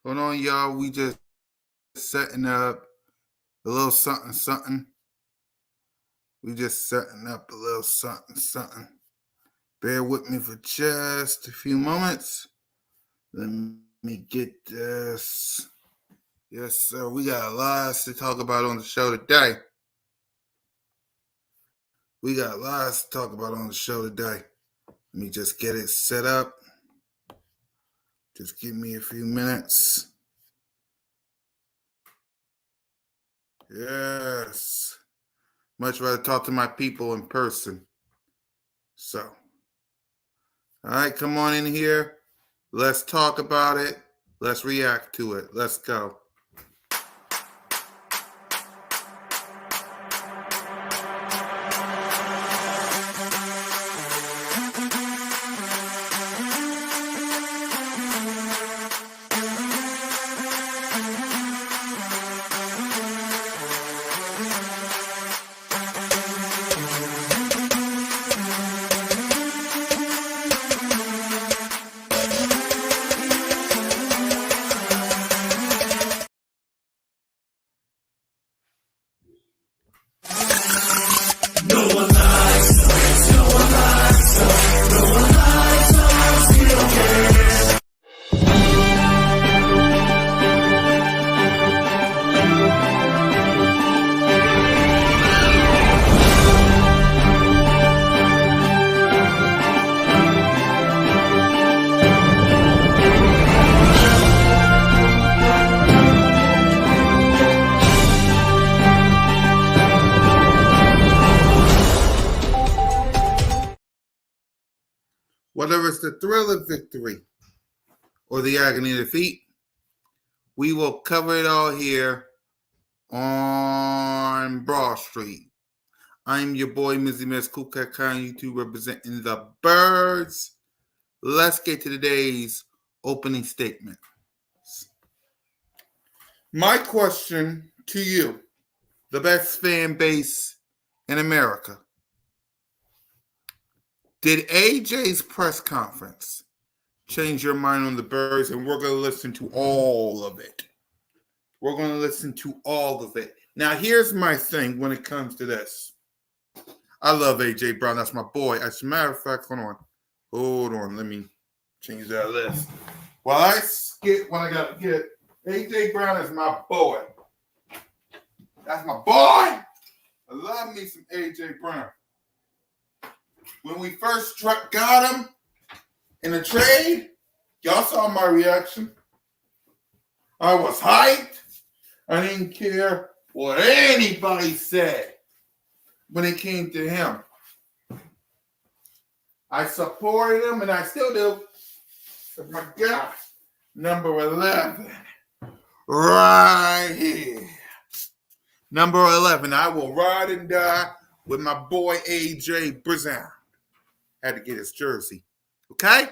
Hold on, y'all. We just setting up a little something, something. We just setting up a little something, something. Bear with me for just a few moments. Let me get this. Yes, sir. We got lots to talk about on the show today. Let me just get it set up. Just give me a few minutes. Yes. Much rather talk to my people in person. So, all right, come on in here. Let's talk about it. Let's react to it. Let's go. Whether it's the thrill of victory or the agony of defeat, we will cover it all here on Broad Street. I'm your boy, Mizzy Miss Cool Cat Khan, YouTube representing the Birds. Let's get to today's opening statement. My question to you, the best fan base in America. Did AJ's press conference change your mind on the Birds? And we're going to listen to all of it. Now, here's my thing when it comes to this. I love AJ Brown. That's my boy. As a matter of fact, hold on. Let me change that list. Well, I skip when I got to get AJ Brown is my boy. That's my boy. I love me some AJ Brown. When we first got him in the trade, y'all saw my reaction. I was hyped. I didn't care what anybody said when it came to him. I supported him, and I still do. But my God, number 11, right here. Number 11, I will ride and die with my boy AJ Brown. Had to get his jersey. Okay?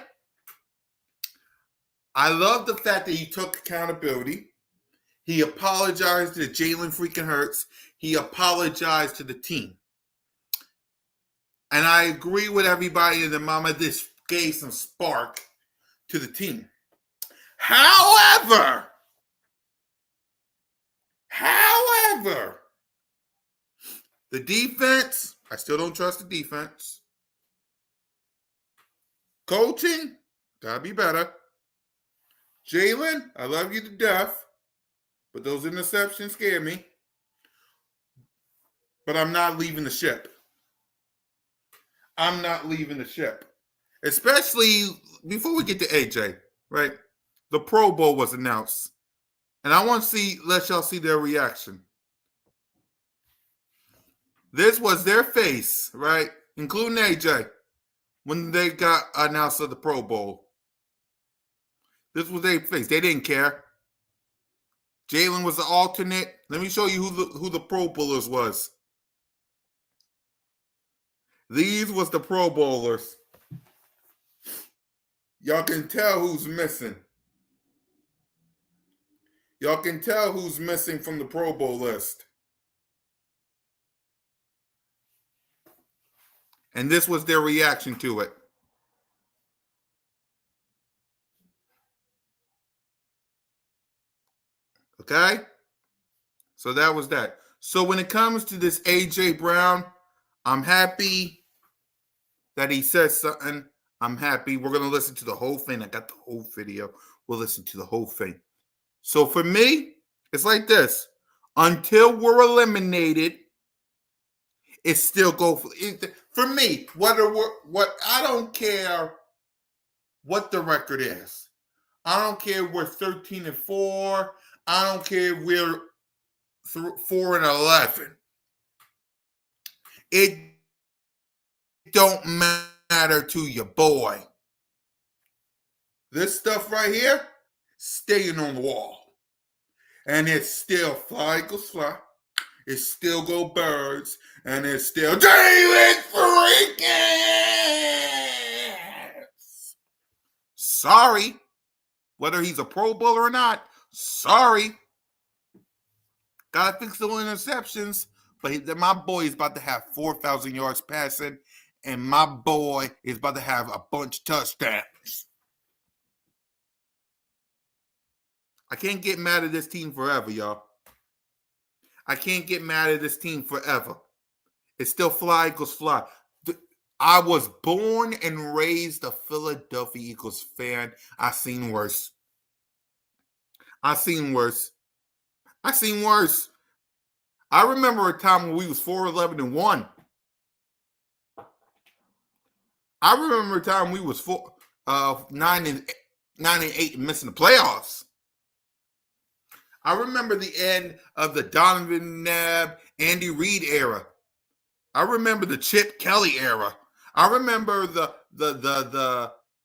I love the fact that he took accountability. He apologized to Jalen freaking Hurts. He apologized to the team. And I agree with everybody in the mama. This gave some spark to the team. However, the defense, I still don't trust the defense. Coaching, gotta be better. Jalen, I love you to death, but those interceptions scare me. But I'm not leaving the ship. Especially before we get to AJ, right? The Pro Bowl was announced. And I want to let y'all see their reaction. This was their face, right? Including AJ, when they got announced of the Pro Bowl. This was their face. They didn't care. Jalen was the alternate. Let me show you who the Pro Bowlers was. These was the Pro Bowlers. Y'all can tell who's missing. Y'all can tell who's missing from the Pro Bowl list. And this was their reaction to it. Okay? So that was that. So when it comes to this A.J. Brown, I'm happy that he said something. I'm happy. We're going to listen to the whole thing. I got the whole video. We'll listen to the whole thing. So for me, it's like this. Until we're eliminated, it's still go for me. What I don't care what the record is. I don't care if we're 13-4. I don't care if we're 4-11. It don't matter to your boy. This stuff right here, staying on the wall. And it's still fly Eagles fly. It's still go birds. And it's still David Freaking. Sorry. Whether he's a Pro Bowler or not, sorry. Gotta fix the interceptions. But my boy is about to have 4,000 yards passing. And my boy is about to have a bunch of touchdowns. I can't get mad at this team forever, y'all. I can't get mad at this team forever. It's still fly Eagles fly. I was born and raised a Philadelphia Eagles fan. I seen worse. I seen worse. I remember a time when we was 4-11-1. I remember a time we was 9-8 and missing the playoffs. I remember the end of the Donovan Nab, Andy Reid era. I remember the Chip Kelly era. I remember the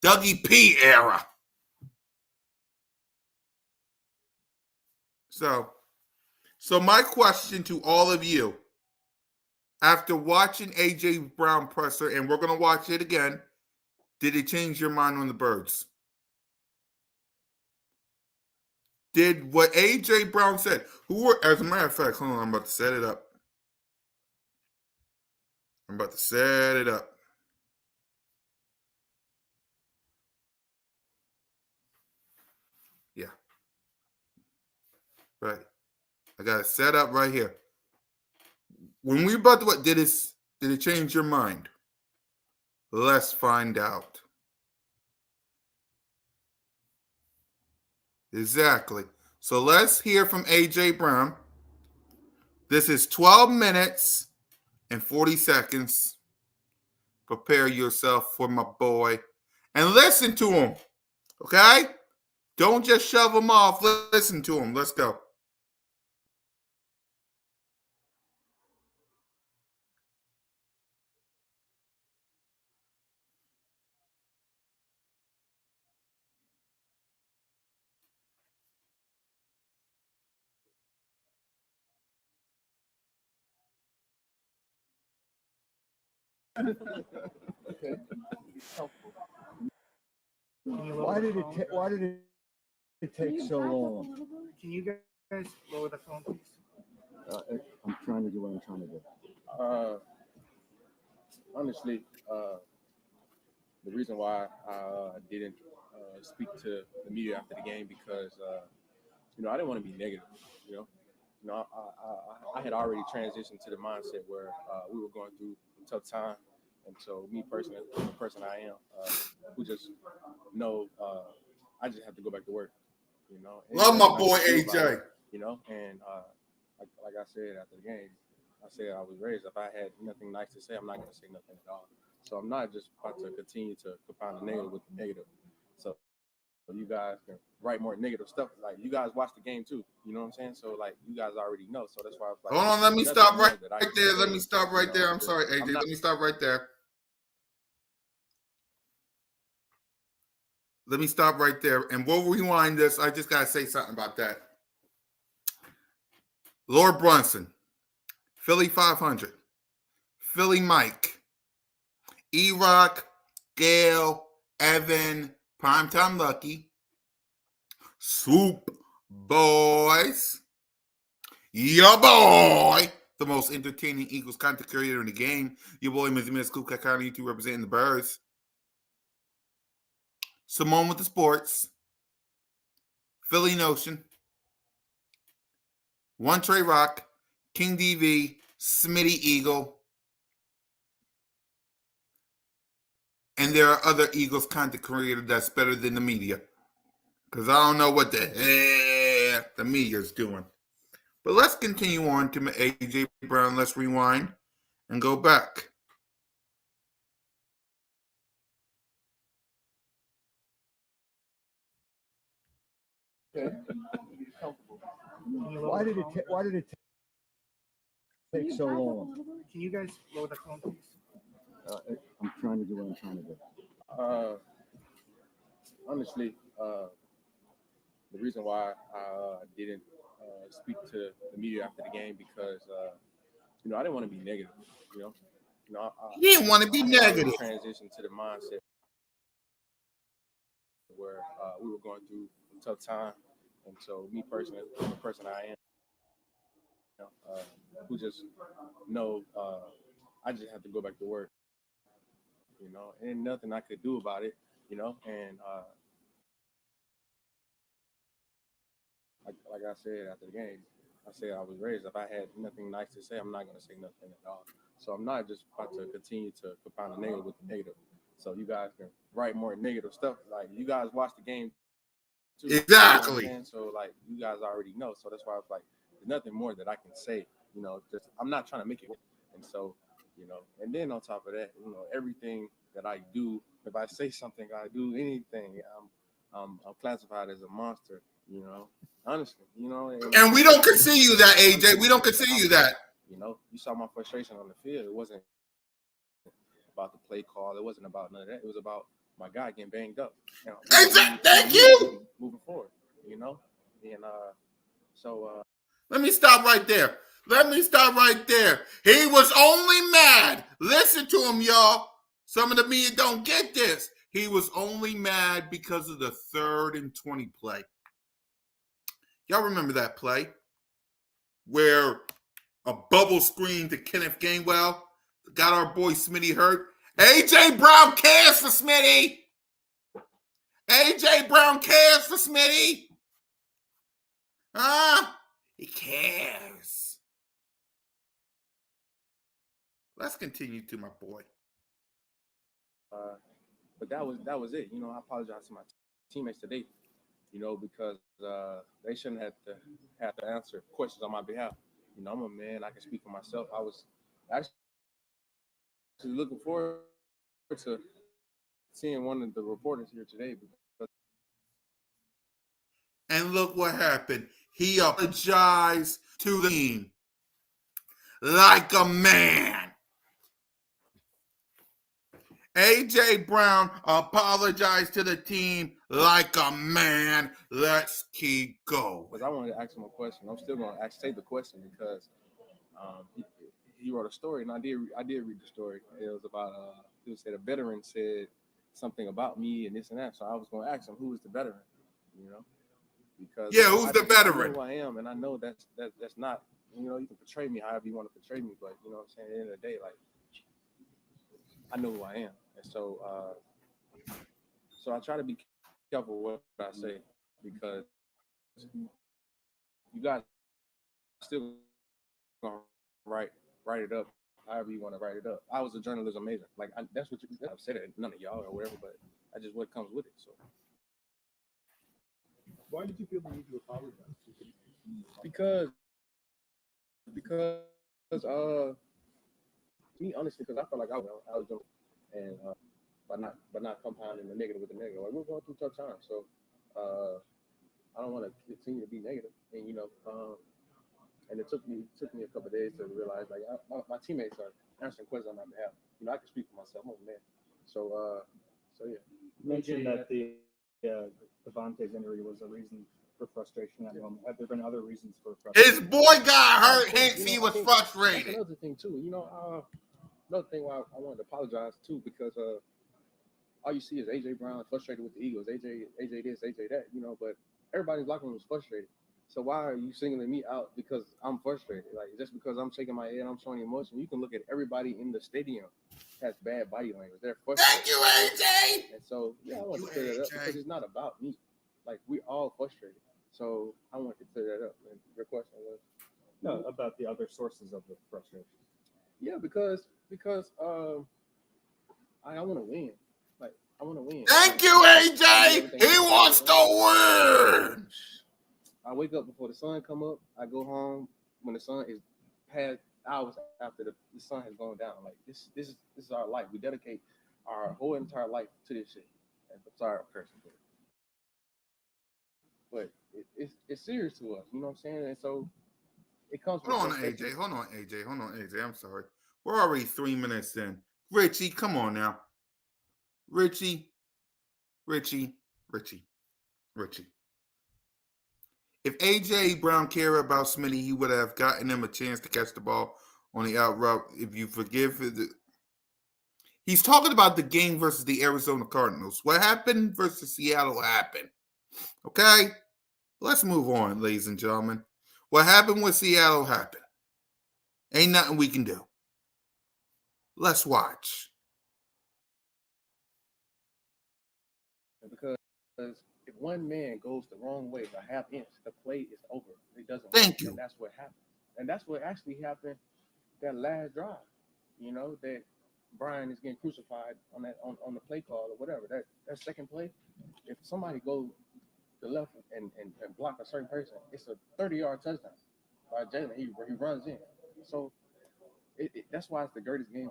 Dougie P era. So my question to all of you, after watching A.J. Brown presser, and we're going to watch it again, did it change your mind on the Birds? Did what A.J. Brown said, as a matter of fact, hold on, I'm about to set it up. Yeah. Right. I got it set up right here. When we about to what did it change your mind? Let's find out. Exactly. So let's hear from A.J. Brown. This is 12 minutes and 40 seconds. Prepare yourself for my boy and listen to him. Okay? Don't just shove him off. Listen to him. Let's go. Okay. Why did it take so long? Can you guys lower the phone, please? I'm trying to do what I'm trying to do. Honestly, the reason why I didn't speak to the media after the game because I didn't want to be negative. I had already transitioned to the mindset where we were going through a tough time, and so me personally, the person I am, who just know I just have to go back to work. Love my boy AJ. And like I said after the game, I said I was raised. If I had nothing nice to say, I'm not going to say nothing at all. So I'm not just about to continue to compound the negative with the negative. So you guys can write more negative stuff. Like, you guys watch the game too. You know what I'm saying? So, like, you guys already know. So that's why I was like, hold on, let me stop right there. Let me stop right there. I'm sorry, AJ. Let me stop right there. Let me stop right there. And we'll rewind this. I just got to say something about that. Lord Brunson, Philly 500, Philly Mike, E-Rock, Gail, Evan, Primetime Lucky, Swoop Boys, your boy, the most entertaining Eagles content creator in the game, your boy, Mr. Scoop Kakani, YouTube representing the Birds, Simone with the Sports, Philly Notion, One Trey Rock, King DV, Smitty Eagle, and there are other Eagles content creators that's better than the media. Because I don't know what the heck the media's doing. But let's continue on to AJ Brown. Let's rewind and go back. Why did it take so long? Can you guys lower the phone, please? I'm trying to do what I'm trying to do. Honestly, the reason why I didn't speak to the media after the game because I didn't want to be negative. You didn't want to be negative. Transition to the mindset where we were going through a tough time, and so me personally, the person I am, who just know I just have to go back to work. And nothing I could do about it. And like I said after the game, I said I was raised. If I had nothing nice to say, I'm not going to say nothing at all. So I'm not just about to continue to compound the negative with the negative. So you guys can write more negative stuff. Like you guys watch the game too. Exactly. So like you guys already know. So that's why I was like, there's nothing more that I can say. Just I'm not trying to make it work. And so, and then on top of that, everything that I do, if I say something, I do anything, I'm classified as a monster. Honestly, and we don't consider you that, AJ. We don't consider you that. You saw my frustration on the field. It wasn't about the play call. It wasn't about none of that. It was about my guy getting banged up. Exactly. Thank you. Moving forward, and so. Let me stop right there. He was only mad. Listen to him, y'all. Some of the media don't get this. He was only mad because of the 3rd and 20 play. Y'all remember that play where a bubble screen to Kenneth Gainwell got our boy Smitty hurt? AJ Brown cares for Smitty. He cares. Let's continue to my boy. But that was it. I apologize to my teammates today, because they shouldn't have to answer questions on my behalf. I'm a man. I can speak for myself. I was actually looking forward to seeing one of the reporters here today. And look what happened. He apologized to the team like a man. AJ Brown apologized to the team like a man. Let's keep going. Because I wanted to ask him a question. I'm still going to say the question because he wrote a story, and I did read the story. It was about he said a veteran said something about me and this and that. So I was going to ask him who is the veteran, because who's the veteran? I know who I am, and I know that's not. You can portray me however you want to portray me, but what I'm saying, at the end of the day, like I know who I am, and so I try to be careful what I say because you guys still gonna write it up however you want to write it up. I was a journalism major, like that's what I've said it. None of y'all or whatever, but I just what comes with it. So Why did you feel the need to apologize? because me honestly, because I felt like I was doing, and but not compounding the negative with the negative. Like we're going through tough times, so I don't want to continue to be negative, and and it took me a couple of days to realize like my teammates are answering questions on my behalf. I can speak for myself, I'm a man. So yeah. You mentioned that the Devontae's injury was a reason for frustration at the moment. Have there been other reasons for frustration? His boy got hurt, hence he was frustrated. That's another thing too. Another thing why I wanted to apologize too, because all you see is AJ Brown frustrated with the Eagles, AJ this, AJ that, but everybody's locker room is frustrated. So why are you singling me out because I'm frustrated? Like just because I'm shaking my head, I'm showing emotion. You can look at everybody in the stadium has bad body language. They're frustrated. Thank you, AJ. And so I want to clear that up because it's not about me. Like we all frustrated. So I want to clear that up. And your question was? No, about the other sources of the frustration. Yeah, because I want to win. Like I want to win. Thank you, I do AJ. everything He I can wants to win. I wake up before the sun come up. I go home when the sun is past hours after the sun has gone down. Like this is our life. We dedicate our whole entire life to this shit. I'm sorry, I'm cursing, but it's serious to us. You know what I'm saying? And so it comes from Hold on, frustration. AJ. Hold on, AJ. I'm sorry. We're already 3 minutes in. Richie, come on now. Richie. If AJ Brown cared about Smitty, he would have gotten him a chance to catch the ball on the out route. If you forgive it, he's talking about the game versus the Arizona Cardinals. What happened versus Seattle happened. Okay? Let's move on, ladies and gentlemen. What happened with Seattle happened. Ain't nothing we can do. Let's watch. Because if one man goes the wrong way by half inch, the play is over. It doesn't Thank work. you. And that's what happened. And that's what actually happened that last drive. You know, that Brian is getting crucified on that on the play call or whatever. That second play, if somebody goes to the left and block a certain person, it's a 30-yard touchdown by Jalen. He runs in. So that's why it's the greatest game.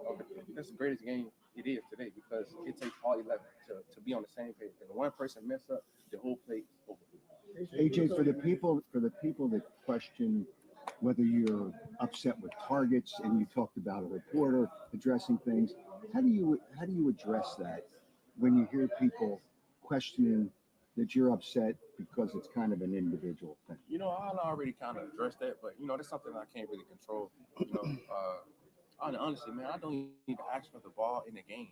That's the greatest game it is today, because it takes all 11 to be on the same page. If one person mess up, the whole play is over. AJ, for the people that question whether you're upset with targets, and you talked about a reporter addressing things, how do you address that when you hear people questioning that you're upset because it's kind of an individual thing? You know, I already kind of addressed that, but you know, that's something I can't really control. You know, honestly, man, I don't even ask for the ball in the game.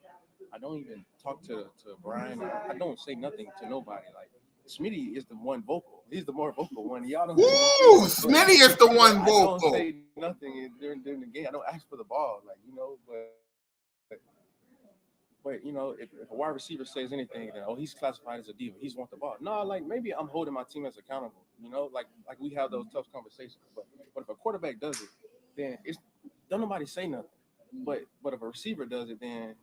I don't even talk to Brian. I don't say nothing to nobody. Like Smitty is the one vocal. He's the more vocal one. Y'all don't. Woo! Smitty is the one I vocal. don't say nothing during the game. I don't ask for the ball, like, you know, but you know, if a wide receiver says anything, then he's classified as a diva. He's want the ball. No, like maybe I'm holding my teammates accountable. You know, like we have those tough conversations. But if a quarterback does it, then don't nobody say nothing. But if a receiver does it, then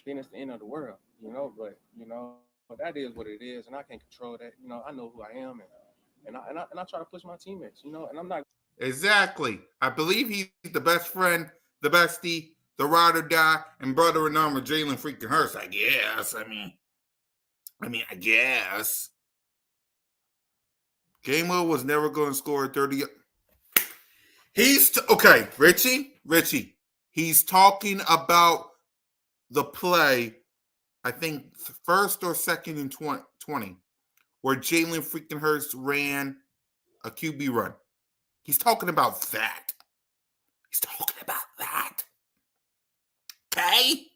it's the end of the world. You know, but that is what it is, and I can't control that. You know, I know who I am, and I try to push my teammates. You know, and I'm not. Exactly. I believe he's the best friend, the bestie, the ride or die, and brother in arm of Jalen freaking Hurts, I guess. I mean, I guess. Gainwell was never going to score 30. Okay, Richie. He's talking about the play, I think first or second and 20, where Jalen freaking Hurts ran a QB run. He's talking about that. Okay?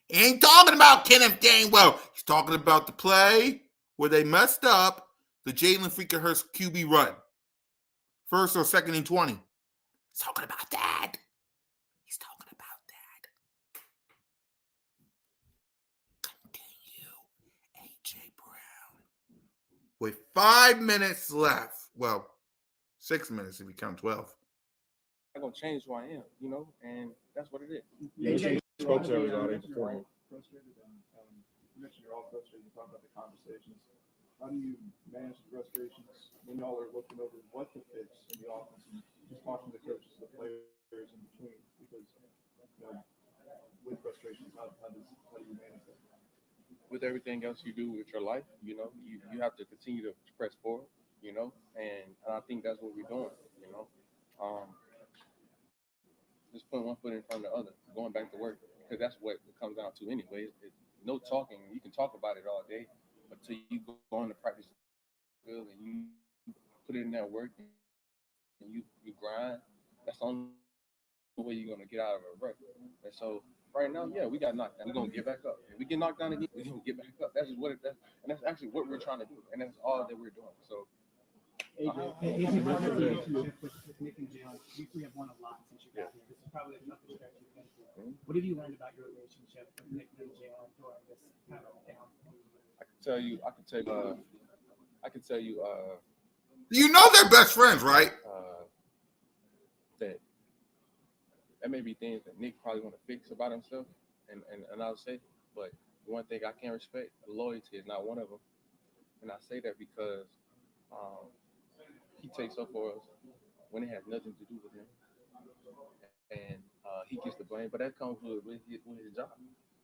He ain't talking about Kenneth Gainwell. He's talking about the play where they messed up the Jalen freaking Hurts QB run. First or second and 20. He's talking about that. Continue, AJ Brown. With 5 minutes left. Well, 6 minutes if you count 12. I'm gonna change who I am, you know, and that's what it is. AJ spoke to everybody before. Frustrated, you mentioned you're all frustrated. You talk about the conversations. How do you manage the frustrations when y'all are looking over what to fix in the offense and just talking to the coaches, the players in between? Because with frustrations, how do you manage that? With everything else you do with your life, you know, you have to continue to press forward, you know, and I think that's what we're doing, you know. Just putting one foot in front of the other, going back to work, because that's what it comes down to anyway. No talking. You can talk about it all day, but until you go on the practice field and you put in that work and you grind, that's the only way you're going to get out of a rut. And so right now, yeah, we got knocked down. We're going to get back up. If we get knocked down again, we're going to get back up. That's just what and that's actually what we're trying to do. And that's all that we're doing. So AJ, part of the relationship with Nick and Jalen, you three have won a lot since you got here. This is probably the toughest stretch you've been through. What have you learned about your relationship with Nick and Jalen during this kind of down? I can tell you. You know they're best friends, right? that may be things that Nick probably want to fix about himself, and I'll say, but one thing I can't respect, loyalty is not one of them. And I say that because he takes up for us when it has nothing to do with him, and he gets the blame. But that comes with his job,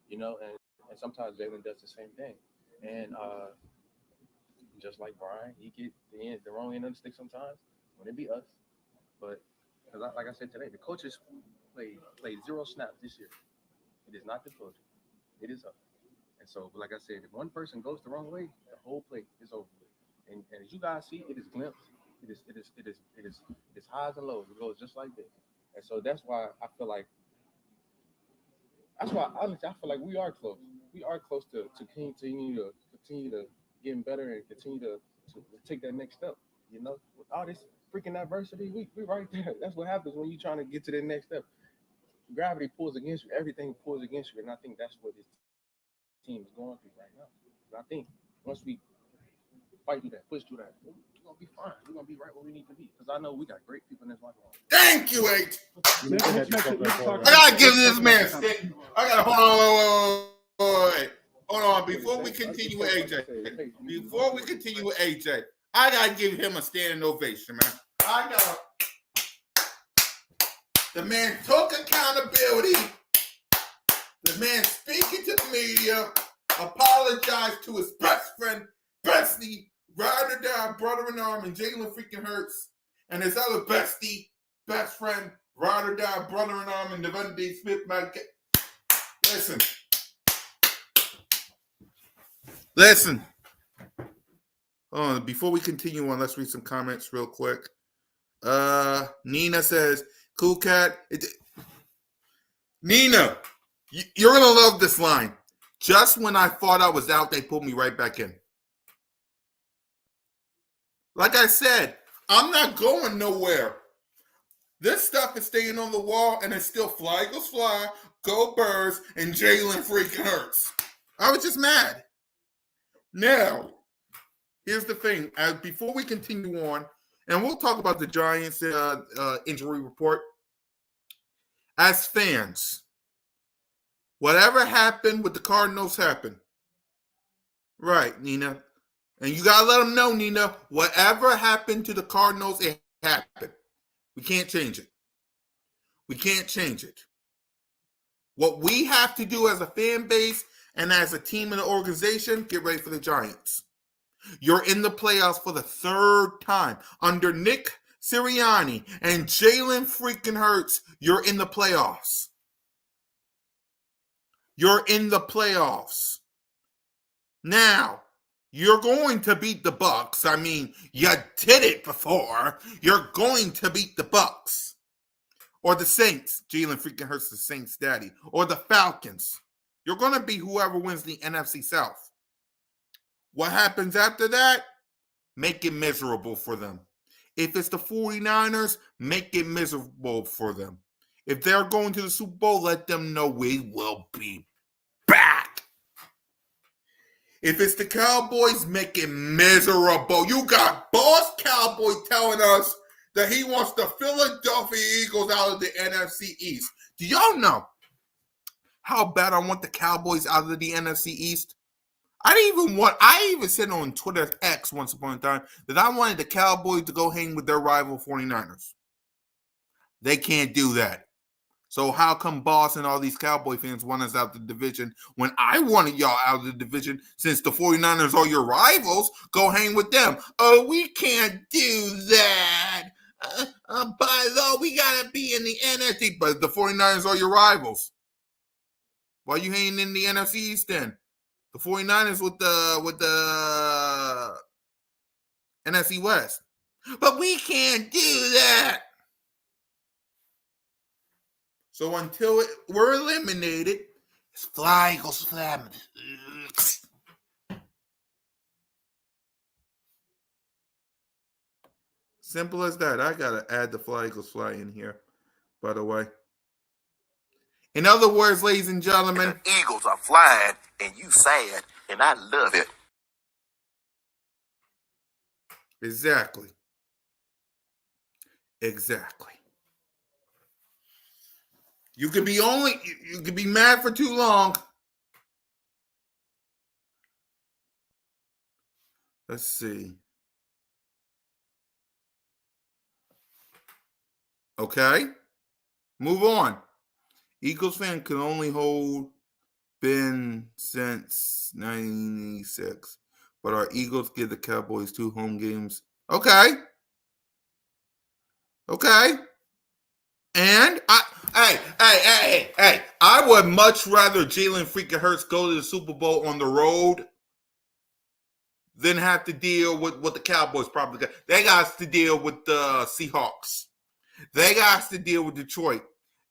you know. And sometimes Jalen does the same thing, and just like Brian, he get the wrong end of the stick sometimes when it be us. But because like I said today, the coaches played 0 snaps this year. It is not the coach, it is us. And so, like I said, if one person goes the wrong way, the whole play is over with. And as you guys see, it is glimpse. It is highs and lows. It goes just like this. And so that's why I feel like honestly I feel like we are close. We are close to continue to getting better and continue to take that next step. You know, with all this freaking adversity, we right there. That's what happens when you're trying to get to the next step. Gravity pulls against you. Everything pulls against you, and I think that's what this team is going through right now. And I think once we fight through that, push through that, we're gonna be fine. We're gonna be right where we need to be. Because I know we got great people in this locker room. Thank you, H. Let's talk I gotta give this man a stick. I gotta hold on. Before we continue with AJ, I gotta give him a standing ovation, man. The man took accountability. The man speaking to the media, apologized to his best friend, bestie, ride or die, brother in arm, and Jalen freaking Hurts, and his other bestie, best friend, ride or die, brother in arm, and Devontae Smith. Listen. Before we continue on, let's read some comments real quick. Nina says, "Cool cat." Nina, you're gonna love this line. Just when I thought I was out, they pulled me right back in. Like I said, I'm not going nowhere. This stuff is staying on the wall, and it's still fly, Eagles fly, go Birds, and Jalen freaking Hurts. I was just mad. Now, here's the thing. Before we continue on, and we'll talk about the Giants' injury report. As fans, whatever happened with the Cardinals happened. Right, Nina. And you got to let them know, Nina, whatever happened to the Cardinals, it happened. We can't change it. We can't change it. What we have to do as a fan base and as a team and an organization, get ready for the Giants. You're in the playoffs for the third time. Under Nick Sirianni and Jalen freaking Hurts, you're in the playoffs. You're in the playoffs. Now, you're going to beat the Bucs. I mean, you did it before. You're going to beat the Bucs. Or the Saints. Jalen freaking Hurts, the Saints' daddy. Or the Falcons. You're going to be whoever wins the NFC South. What happens after that? Make it miserable for them. If it's the 49ers, make it miserable for them. If they're going to the Super Bowl, let them know we will be back. If it's the Cowboys, make it miserable. You got Boss Cowboy telling us that he wants the Philadelphia Eagles out of the NFC East. Do y'all know how bad I want the Cowboys out of the NFC East? I even said on Twitter X once upon a time that I wanted the Cowboys to go hang with their rival 49ers. They can't do that. So how come Boss and all these Cowboy fans want us out of the division when I wanted y'all out of the division since the 49ers are your rivals? Go hang with them. Oh, we can't do that. By law, we got to be in the NFC. But the 49ers are your rivals. Why are you hanging in the NFC East then? The 49ers with the NFC West. But we can't do that. So until we're eliminated, it's fly, Eagles, fly. Simple as that. I got to add the fly, Eagles, fly in here, by the way. In other words, ladies and gentlemen, the Eagles are flying and you sad, and I love it. Exactly. You could be you could be mad for too long. Let's see. Okay. Move on. Eagles fan can only hold been since 1986. But our Eagles give the Cowboys 2 home games. Okay. Okay. And hey, I would much rather Jalen freaking Hurts go to the Super Bowl on the road than have to deal with what the Cowboys probably got. They got to deal with the Seahawks. They got to deal with Detroit.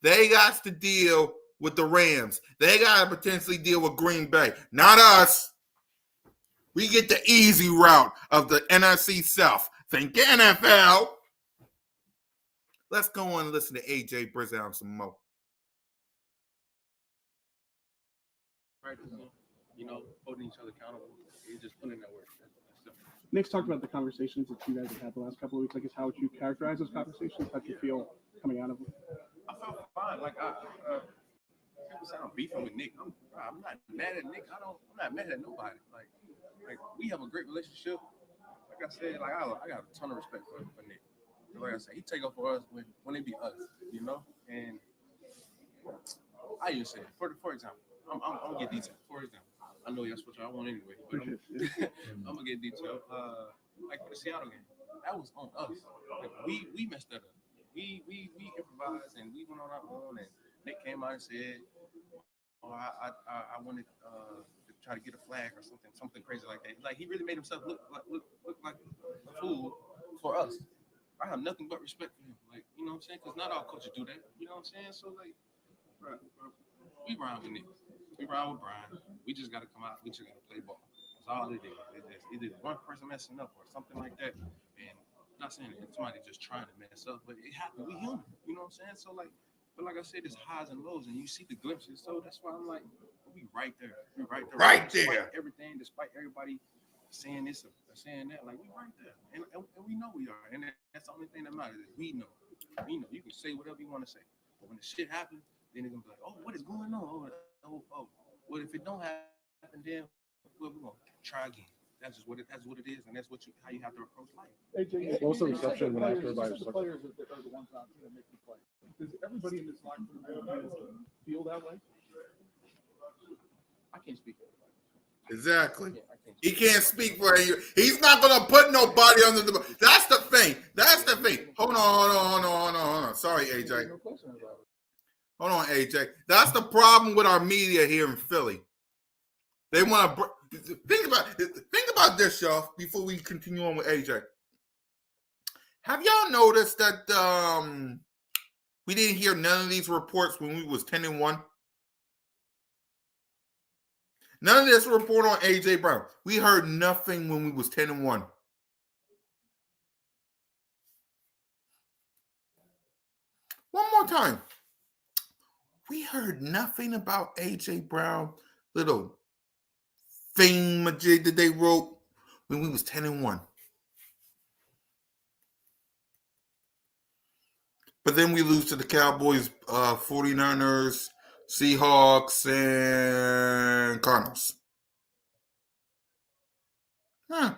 They got to deal with the Rams. They got to potentially deal with Green Bay. Not us. We get the easy route of the NFC South. Thank you, NFL. Let's go on and listen to AJ Brizzown some more. Practicing, holding each other accountable. You just putting in that work. Nick's talked about the conversations that you guys have had the last couple of weeks. I guess how would you characterize those conversations? How do you feel coming out of them? I felt fine. Like people say I'm beefing with Nick. I'm not mad at Nick. I'm not mad at nobody. Like we have a great relationship. Like I said, like I got a ton of respect for Nick. Like I said, he take up for us when it be us, And I even say, for example, I'm gonna get detailed. For example, I know that's what y'all want anyway, but I'm gonna get detailed. Like for the Seattle game, that was on us. Like we messed that up. We improvised and we went on our own, and Nick came out and said, "Oh, I wanted to try to get a flag or something crazy like that." Like he really made himself look like a fool for us. I have nothing but respect for him. Like, you know what I'm saying? Because not all coaches do that. You know what I'm saying? So, like, we ride with Nick. We ride with Brian. We just got to come out. We just got to play ball. That's all it is. It's either one person messing up or something like that. And I'm not saying that somebody just trying to mess up, but it happened. We human. You know what I'm saying? So, like, but like I said, it's highs and lows, and you see the glimpses. So that's why I'm like, we right there. We right there. Right there. Despite everything, despite everybody saying this or saying that, like we right there, and we know we are, and that's the only thing that matters. Is we know. You can say whatever you want to say, but when the shit happens, then they're gonna be like, "Oh, what is going on? Oh. What if it don't happen? Then we're gonna try again." That's just what it is, and that's how you have to approach life. AJ, What was the reception when after everybody the players are the ones out there that make you play. Does everybody in this locker room feel that way? I can't speak for everybody. Exactly. I can't He can't speak for you. He's not going to put nobody under the. That's the thing. Hold on. Sorry, AJ. No question about it. Hold on, AJ. That's the problem with our media here in Philly. They want to think about this, y'all. Before we continue on with AJ, have y'all noticed that we didn't hear none of these reports when we was 10-1? None of this report on AJ Brown. We heard nothing when we was 10-1. One more time. We heard nothing about AJ Brown, little thingamajig that they wrote when we was 10-1. But then we lose to the Cowboys, 49ers, Seahawks, and Cardinals. Huh.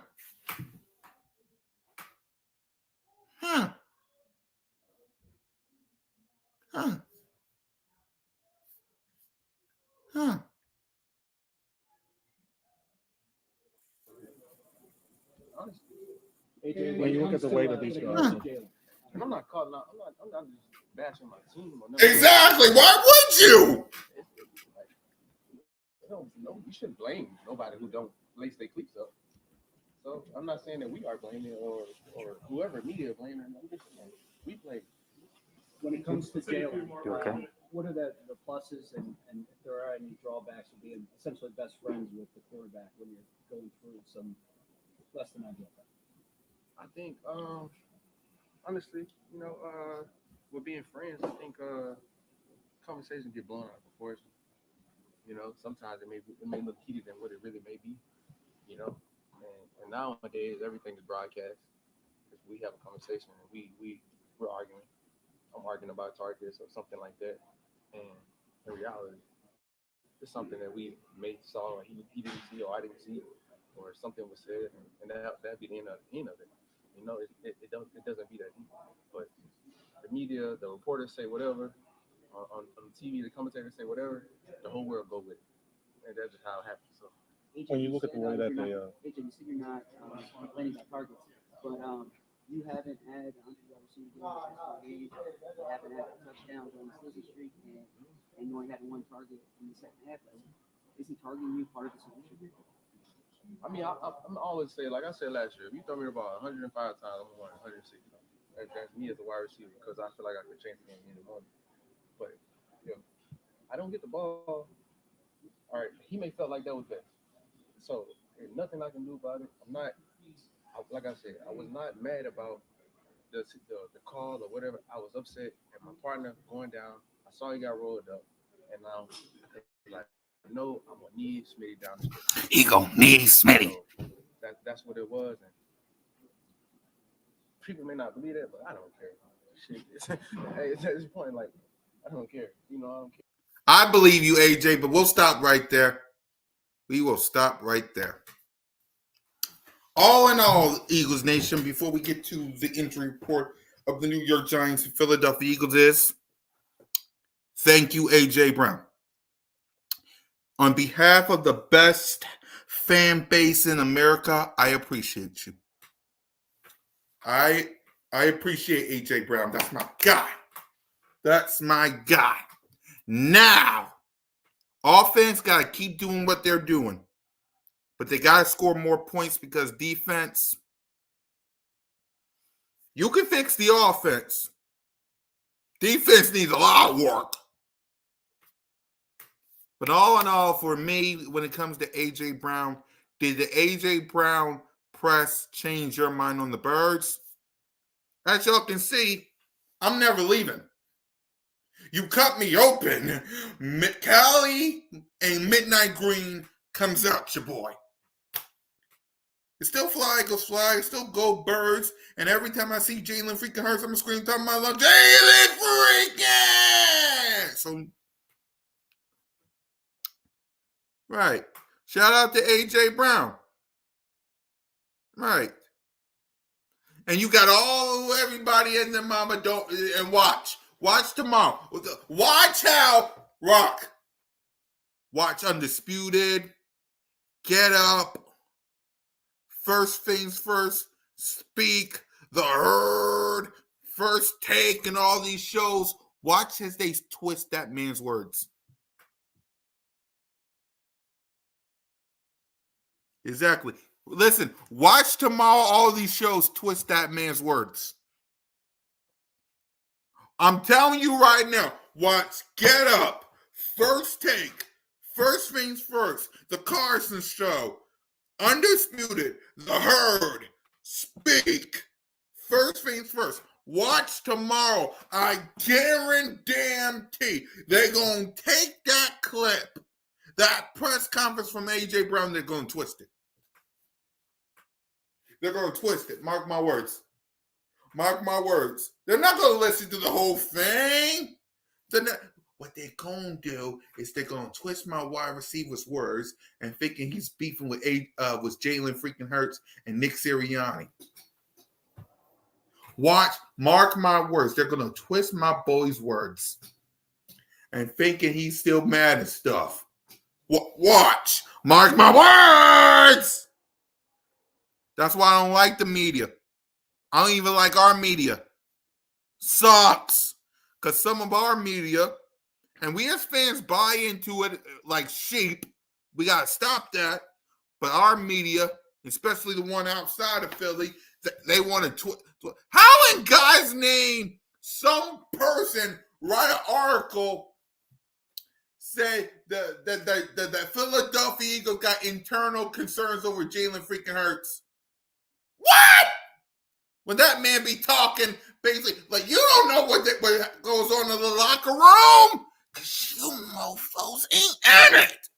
AJ, when you look at the way that these guys, And I'm not calling out. I'm not just bashing my team or nothing. Exactly. Why would you? No, you shouldn't blame nobody who don't lace their cleats up. So I'm not saying that we are blaming or whoever media blaming. I'm just saying we blame. When it comes to Jalen, okay? what are the pluses and if there are any drawbacks of being essentially best friends with the quarterback when you're going through some less than ideal time? I think, honestly, with being friends, I think conversations get blown out of proportion. Sometimes it may look heated than what it really may be. And nowadays everything is broadcast. If we have a conversation and we're arguing, I'm arguing about targets or something like that. And in reality, it's something that we may saw and he didn't see or I didn't see, or something was said, and that'd be the end of it. You know, it doesn't be that deep. But the media, the reporters say whatever, on TV, the commentators say whatever, the whole world go with it, and that's just how it happens. So When you look at the way that they, AJ, you said you're not complaining about targets, but you haven't had 100 receiving games, you haven't had a touchdown during the losing streak, and you only had one target in the second half. Isn't targeting you part of the solution? I mean, I'm always say, like I said last year, if you throw me the ball 105 times, I'm going to 106. That's me as a wide receiver because I feel like I can change the game in the morning. But you know, I don't get the ball. All right, he may felt like that was best. So there's nothing I can do about it. I'm not, like I said, I was not mad about the call or whatever. I was upset at my partner going down. I saw he got rolled up, and now like, no, I'm gonna need Smitty down the stretch. He gonna need Smitty. So that's what it was, and people may not believe that, but I don't care. Shit, it's at this point, like I don't care. You know, I don't care. I believe you, AJ, but we'll stop right there. We will stop right there. All in all, Eagles Nation, before we get to the injury report of the New York Giants and Philadelphia Eagles is, thank you, AJ Brown. On behalf of the best fan base in America, I appreciate you. I appreciate AJ Brown. That's my guy. That's my guy. Now, offense got to keep doing what they're doing. But they got to score more points because defense, you can fix the offense. Defense needs a lot of work. But all in all, for me, when it comes to A.J. Brown, did the A.J. Brown press change your mind on the Birds? As y'all can see, I'm never leaving. You cut me open. Cali and Midnight Green comes out, your boy. It's still fly, Eagles fly. It's still go Birds. And every time I see Jalen freaking Hurts, I'm screaming top of my lungs, Jalen freaking! So, right. Shout out to A.J. Brown. Right. And you got everybody in the mama don't and watch. Watch tomorrow. Watch how Rock. Watch Undisputed. Get Up. First Things First. Speak. The Herd. First Take and all these shows. Watch as they twist that man's words. Exactly. Listen, watch tomorrow all these shows twist that man's words. I'm telling you right now, watch Get Up, First Take, First Things First, The Carson Show, Undisputed, The Herd, Speak, First Things First. Watch tomorrow. I guarantee they're going to take that clip, that press conference from A.J. Brown, they're going to twist it. They're going to twist it. Mark my words. Mark my words. They're not going to listen to the whole thing. What they're going to do is they're going to twist my wide receiver's words and thinking he's beefing with Jalen freaking Hurts and Nick Sirianni. Watch. Mark my words. They're going to twist my boy's words and thinking he's still mad and stuff. Watch. Mark my words. That's why I don't like the media. I don't even like our media. Sucks. Because some of our media, and we as fans buy into it like sheep. We got to stop that. But our media, especially the one outside of Philly, they want to how in God's name some person write an article say that Philadelphia Eagles got internal concerns over Jalen freaking Hurts? What? When that man be talking, basically, like, you don't know what goes on in the locker room, because you mofos ain't in it.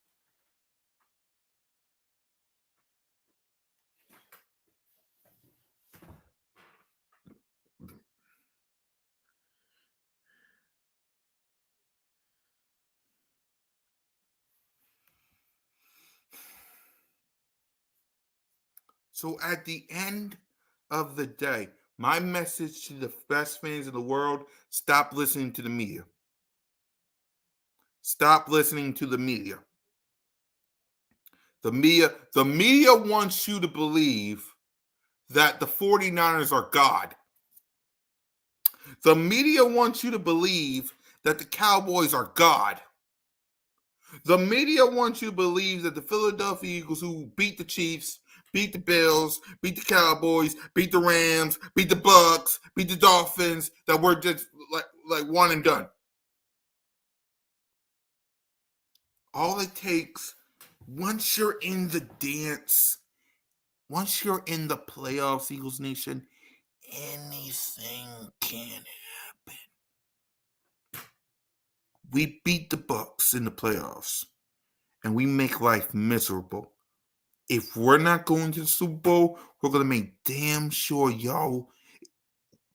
So at the end of the day, my message to the best fans in the world, stop listening to the media. Stop listening to the media. The media wants you to believe that the 49ers are God. The media wants you to believe that the Cowboys are God. The media wants you to believe that the Philadelphia Eagles, who beat the Chiefs, beat the Bills, beat the Cowboys, beat the Rams, beat the Bucks, beat the Dolphins, that we're just like one and done. All it takes, once you're in the dance, once you're in the playoffs, Eagles Nation, anything can happen. We beat the Bucks in the playoffs, and we make life miserable. If we're not going to the Super Bowl, we're going to make damn sure y'all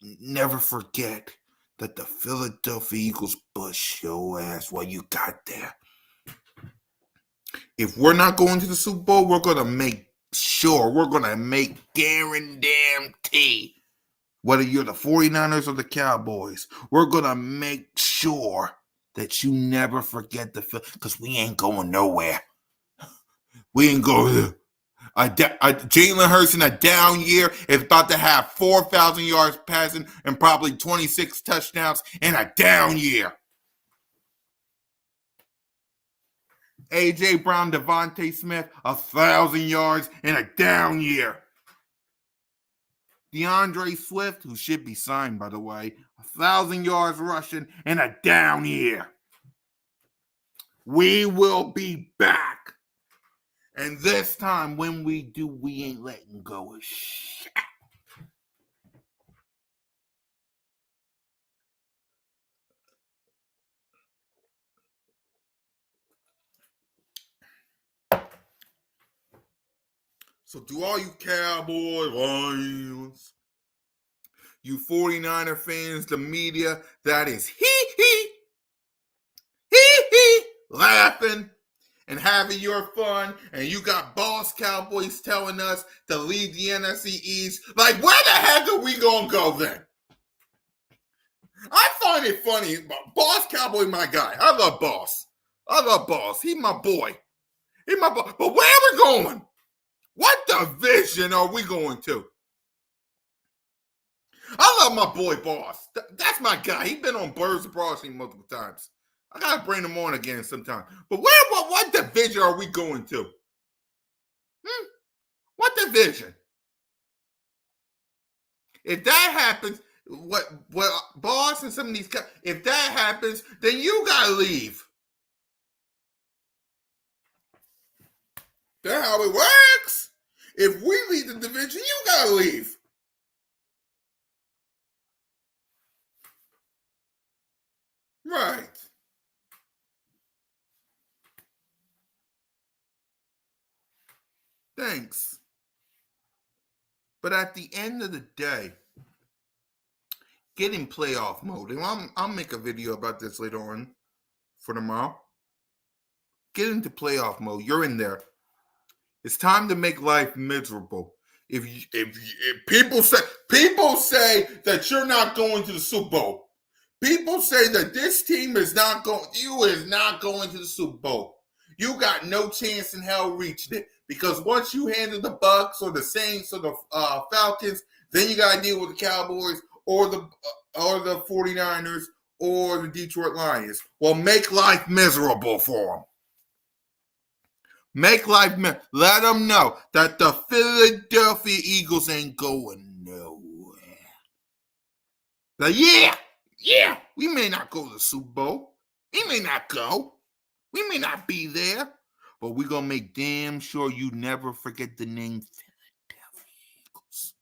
never forget that the Philadelphia Eagles bust your ass while you got there. If we're not going to the Super Bowl, we're going to make sure, we're going to make guarantee, whether you're the 49ers or the Cowboys, we're going to make sure that you never forget because we ain't going nowhere. We ain't going. Jalen Hurts in a down year is about to have 4,000 yards passing and probably 26 touchdowns in a down year. A.J. Brown, Devontae Smith, 1,000 yards in a down year. DeAndre Swift, who should be signed, by the way, 1,000 yards rushing in a down year. We will be back. And this time, when we do, we ain't letting go of shit. So to all you Cowboy Lions, you 49er fans, the media that is laughing and having your fun, and you got boss Cowboys telling us to leave the NFC East. Like, where the heck are we going to go then? I find it funny. Boss Cowboy, my guy. I love Boss. He my boy. But where are we going? What division are we going to? I love my boy Boss. That's my guy. He's been on Birds of Broadway multiple times. I gotta bring him on again sometime. But what division are we going to? What division? If that happens, what Boss and some of these guys, if that happens, then you gotta leave. That's how it works. If we leave the division, you gotta leave. Right. Thanks. But at the end of the day, get in playoff mode. And I'll make a video about this later on for tomorrow. Get into playoff mode. You're in there. It's time to make life miserable. If people say that you're not going to the Super Bowl, people say that this team is not going to the Super Bowl. You got no chance in hell reaching it, because once you handle the Bucks or the Saints or the Falcons, then you got to deal with the Cowboys or the 49ers or the Detroit Lions. Well, make life miserable for them. Make life miserable. Let them know that the Philadelphia Eagles ain't going nowhere. Now, yeah, we may not go to the Super Bowl. We may not go. We may not be there. But we're going to make damn sure you never forget the name Philadelphia Eagles.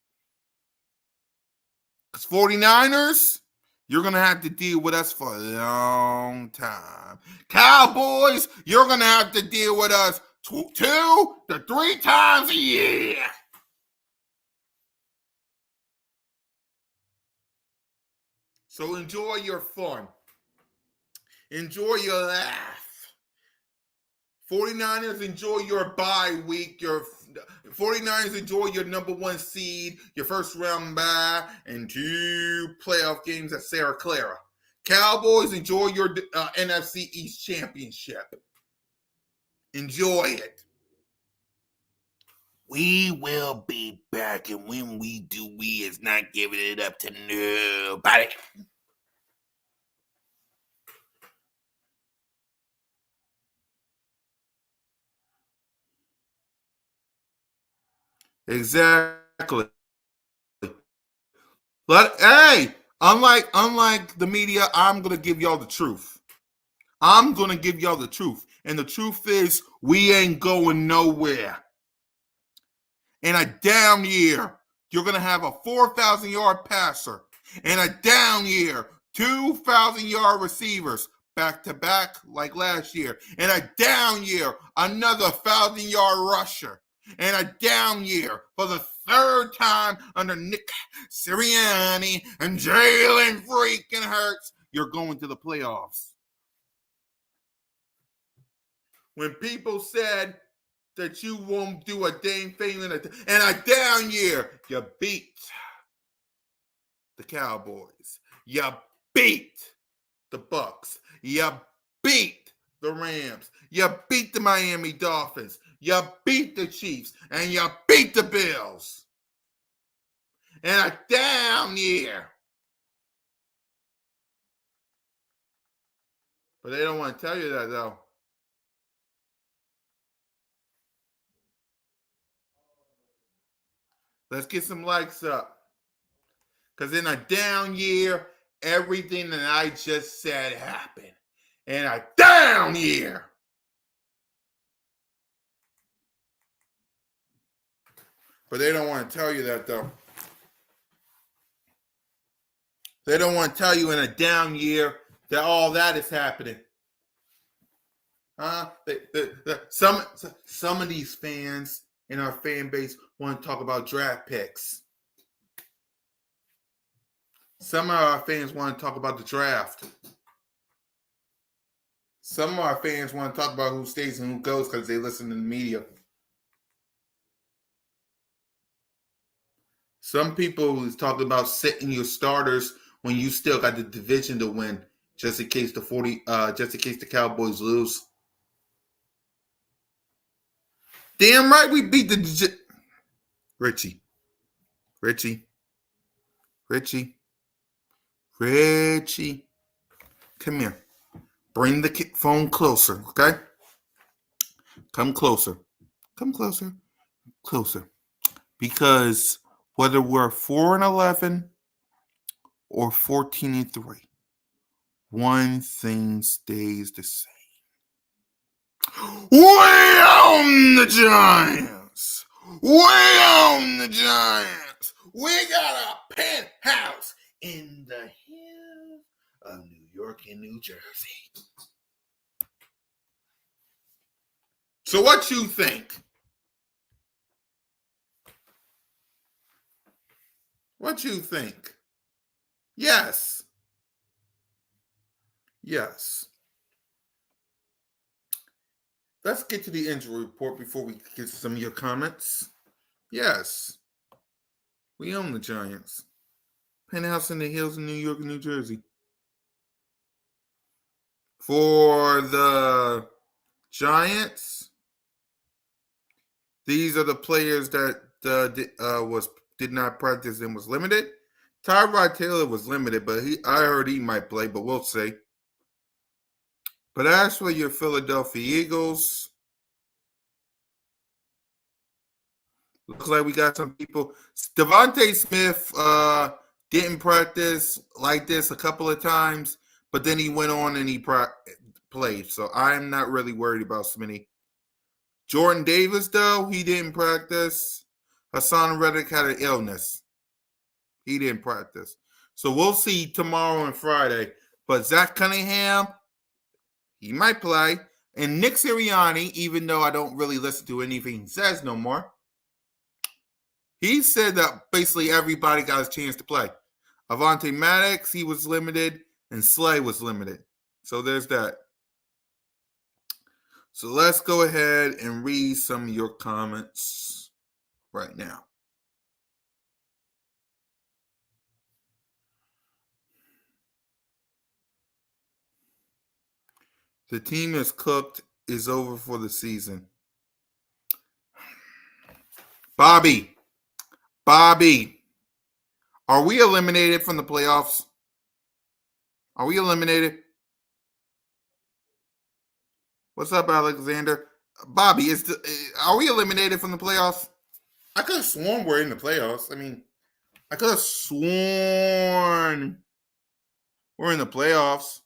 Because 49ers, you're going to have to deal with us for a long time. Cowboys, you're going to have to deal with us 2 to 3 times a year. So enjoy your fun. Enjoy your laugh. 49ers, enjoy your bye week. Your 49ers, enjoy your number 1 seed, your first round bye, and 2 playoff games at Santa Clara. Cowboys, enjoy your NFC East championship. Enjoy it. We will be back, and when we do, we is not giving it up to nobody. Exactly. But hey, unlike the media, I'm gonna give y'all the truth. I'm gonna give y'all the truth, and the truth is, we ain't going nowhere. In a down year, you're going to have a 4,000-yard passer. In a down year, 2,000-yard receivers back-to-back like last year. In a down year, another 1,000-yard rusher. In a down year, for the 3rd time under Nick Sirianni and Jalen freaking Hurts, you're going to the playoffs. When people said that you won't do a dang thing in a down year, you beat the Cowboys. You beat the Bucks. You beat the Rams. You beat the Miami Dolphins. You beat the Chiefs. And you beat the Bills. In a down year. But they don't want to tell you that, though. Let's get some likes up. Because in a down year, everything that I just said happened. In a down year. But they don't want to tell you that, though. They don't want to tell you in a down year that all that is happening. Some of these fans in our fan base want to talk about draft picks. Some of our fans want to talk about the draft. Some of our fans want to talk about who stays and who goes because they listen to the media. Some people is talking about sitting your starters when you still got the division to win, just in case the Cowboys lose. Damn right we beat the Richie, come here. Bring the phone closer, okay? Come closer. Because whether we're 4-11 or 14-3, one thing stays the same. We own the Giants. We got a penthouse in the hills of New York and New Jersey. So what you think? What you think? Yes. Let's get to the injury report before we get to some of your comments. Yes. We own the Giants. Penthouse in the hills in New York and New Jersey. For the Giants, these are the players that did not practice and was limited. Tyrod Taylor was limited, but I heard he might play, but we'll see. But as for your Philadelphia Eagles, looks like we got some people. Devontae Smith didn't practice like this a couple of times, but then he went on and he played. So I'm not really worried about Smitty. Jordan Davis, though, he didn't practice. Hassan Reddick had an illness. He didn't practice. So we'll see tomorrow and Friday. But Zach Cunningham, he might play. And Nick Sirianni, even though I don't really listen to anything he says no more, he said that basically everybody got a chance to play. Avonte Maddox, he was limited, and Slay was limited. So there's that. So let's go ahead and read some of your comments right now. The team is cooked, is over for the season. Bobby, are we eliminated from the playoffs? Are we eliminated? What's up, Alexander? Bobby, are we eliminated from the playoffs? I could have sworn we're in the playoffs. I mean, I could have sworn we're in the playoffs.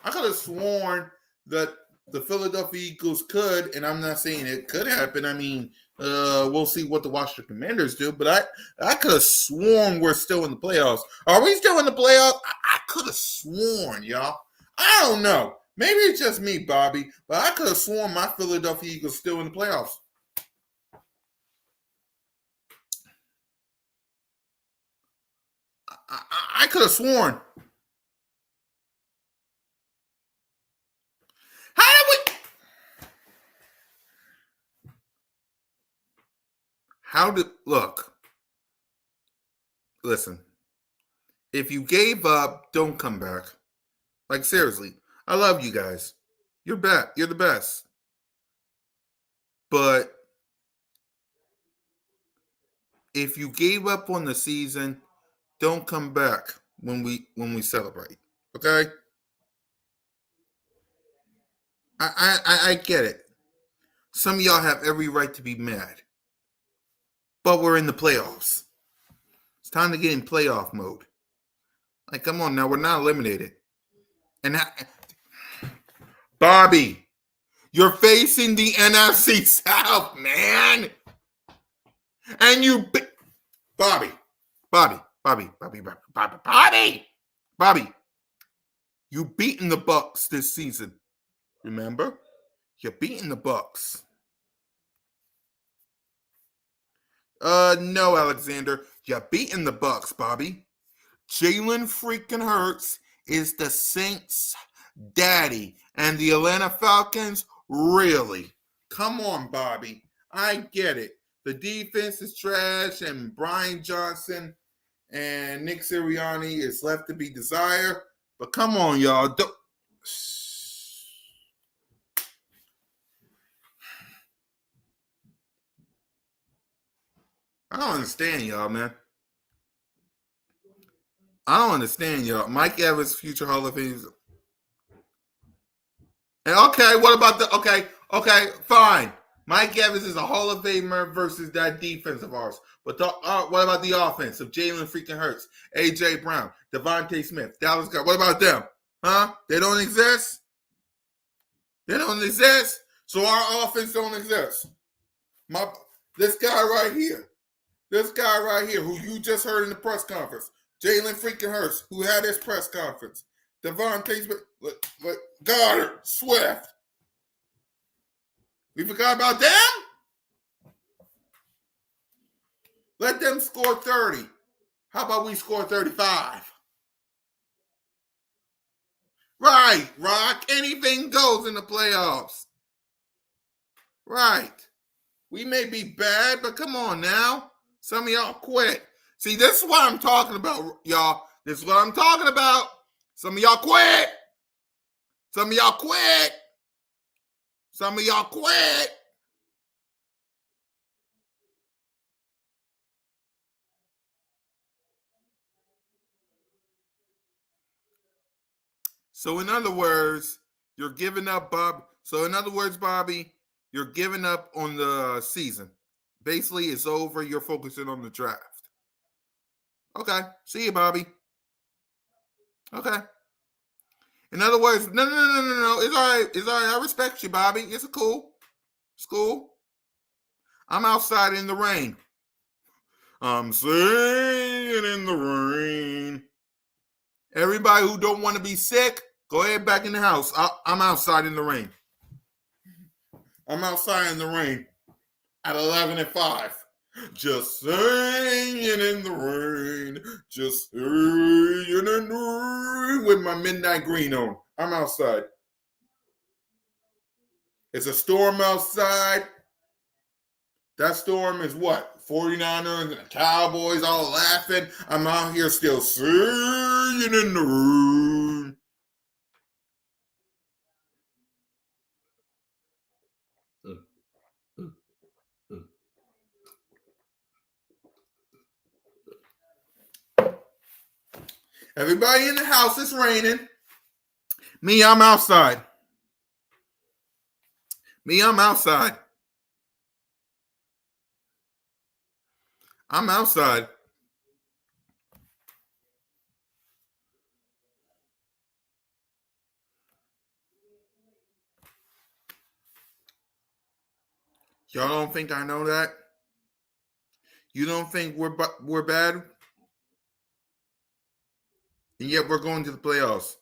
I could have sworn that the Philadelphia Eagles could, and I'm not saying it could happen. I mean, we'll see what the Washington Commanders do, but I could have sworn we're still in the playoffs. Are we still in the playoffs? I could have sworn, y'all. I don't know. Maybe it's just me, Bobby, but I could have sworn my Philadelphia Eagles still in the playoffs. I could have sworn. Listen, if you gave up, don't come back. Like, seriously, I love you guys. You're the best. But if you gave up on the season, don't come back when we celebrate. Okay? I get it. Some of y'all have every right to be mad. But we're in the playoffs. It's time to get in playoff mode. Like, come on now, we're not eliminated. And Bobby, you're facing the NFC South, man. And Bobby, you beaten the Bucks this season. Remember? You're beating the Bucks. No, Alexander. You're beating the Bucks, Bobby. Jalen freaking Hurts is the Saints' daddy. And the Atlanta Falcons, really? Come on, Bobby. I get it. The defense is trash, and Brian Johnson and Nick Sirianni is left to be desired. But come on, y'all. I don't understand y'all, man. I don't understand y'all. Mike Evans, future Hall of Fame. And okay, what about okay, fine. Mike Evans is a Hall of Famer versus that defense of ours. But what about the offense of Jalen freaking Hurts, A.J. Brown, Devontae Smith, Dallas Goedert? What about them? Huh? They don't exist? They don't exist? So our offense don't exist. This guy right here, who you just heard in the press conference, Jalen freaking Hurts, who had his press conference, Devontae Smith, Goddard, Swift. We forgot about them? Let them score 30. How about we score 35? Right, Rock. Anything goes in the playoffs. Right. We may be bad, but come on now. Some of y'all quit. See, this is what I'm talking about, y'all. This is what I'm talking about. Some of y'all quit. Some of y'all quit. Some of y'all quit. So in other words, you're giving up, Bob. So in other words, Bobby, you're giving up on the season. Basically, it's over. You're focusing on the draft. Okay. See you, Bobby. Okay. In other words, no. It's all right. It's all right. I respect you, Bobby. It's cool. It's cool. I'm outside in the rain. I'm singing in the rain. Everybody who don't want to be sick, go ahead back in the house. I'm outside in the rain. I'm outside in the rain at 11:05. Just singing in the rain. Just singing in the rain with my midnight green on. I'm outside. It's a storm outside. That storm is what? 49ers and the Cowboys all laughing. I'm out here still singing in the room. Everybody in the house, it's raining. Me, I'm outside. Me, I'm outside. I'm outside. Y'all don't think I know that? You don't think we're bad? And yet we're going to the playoffs.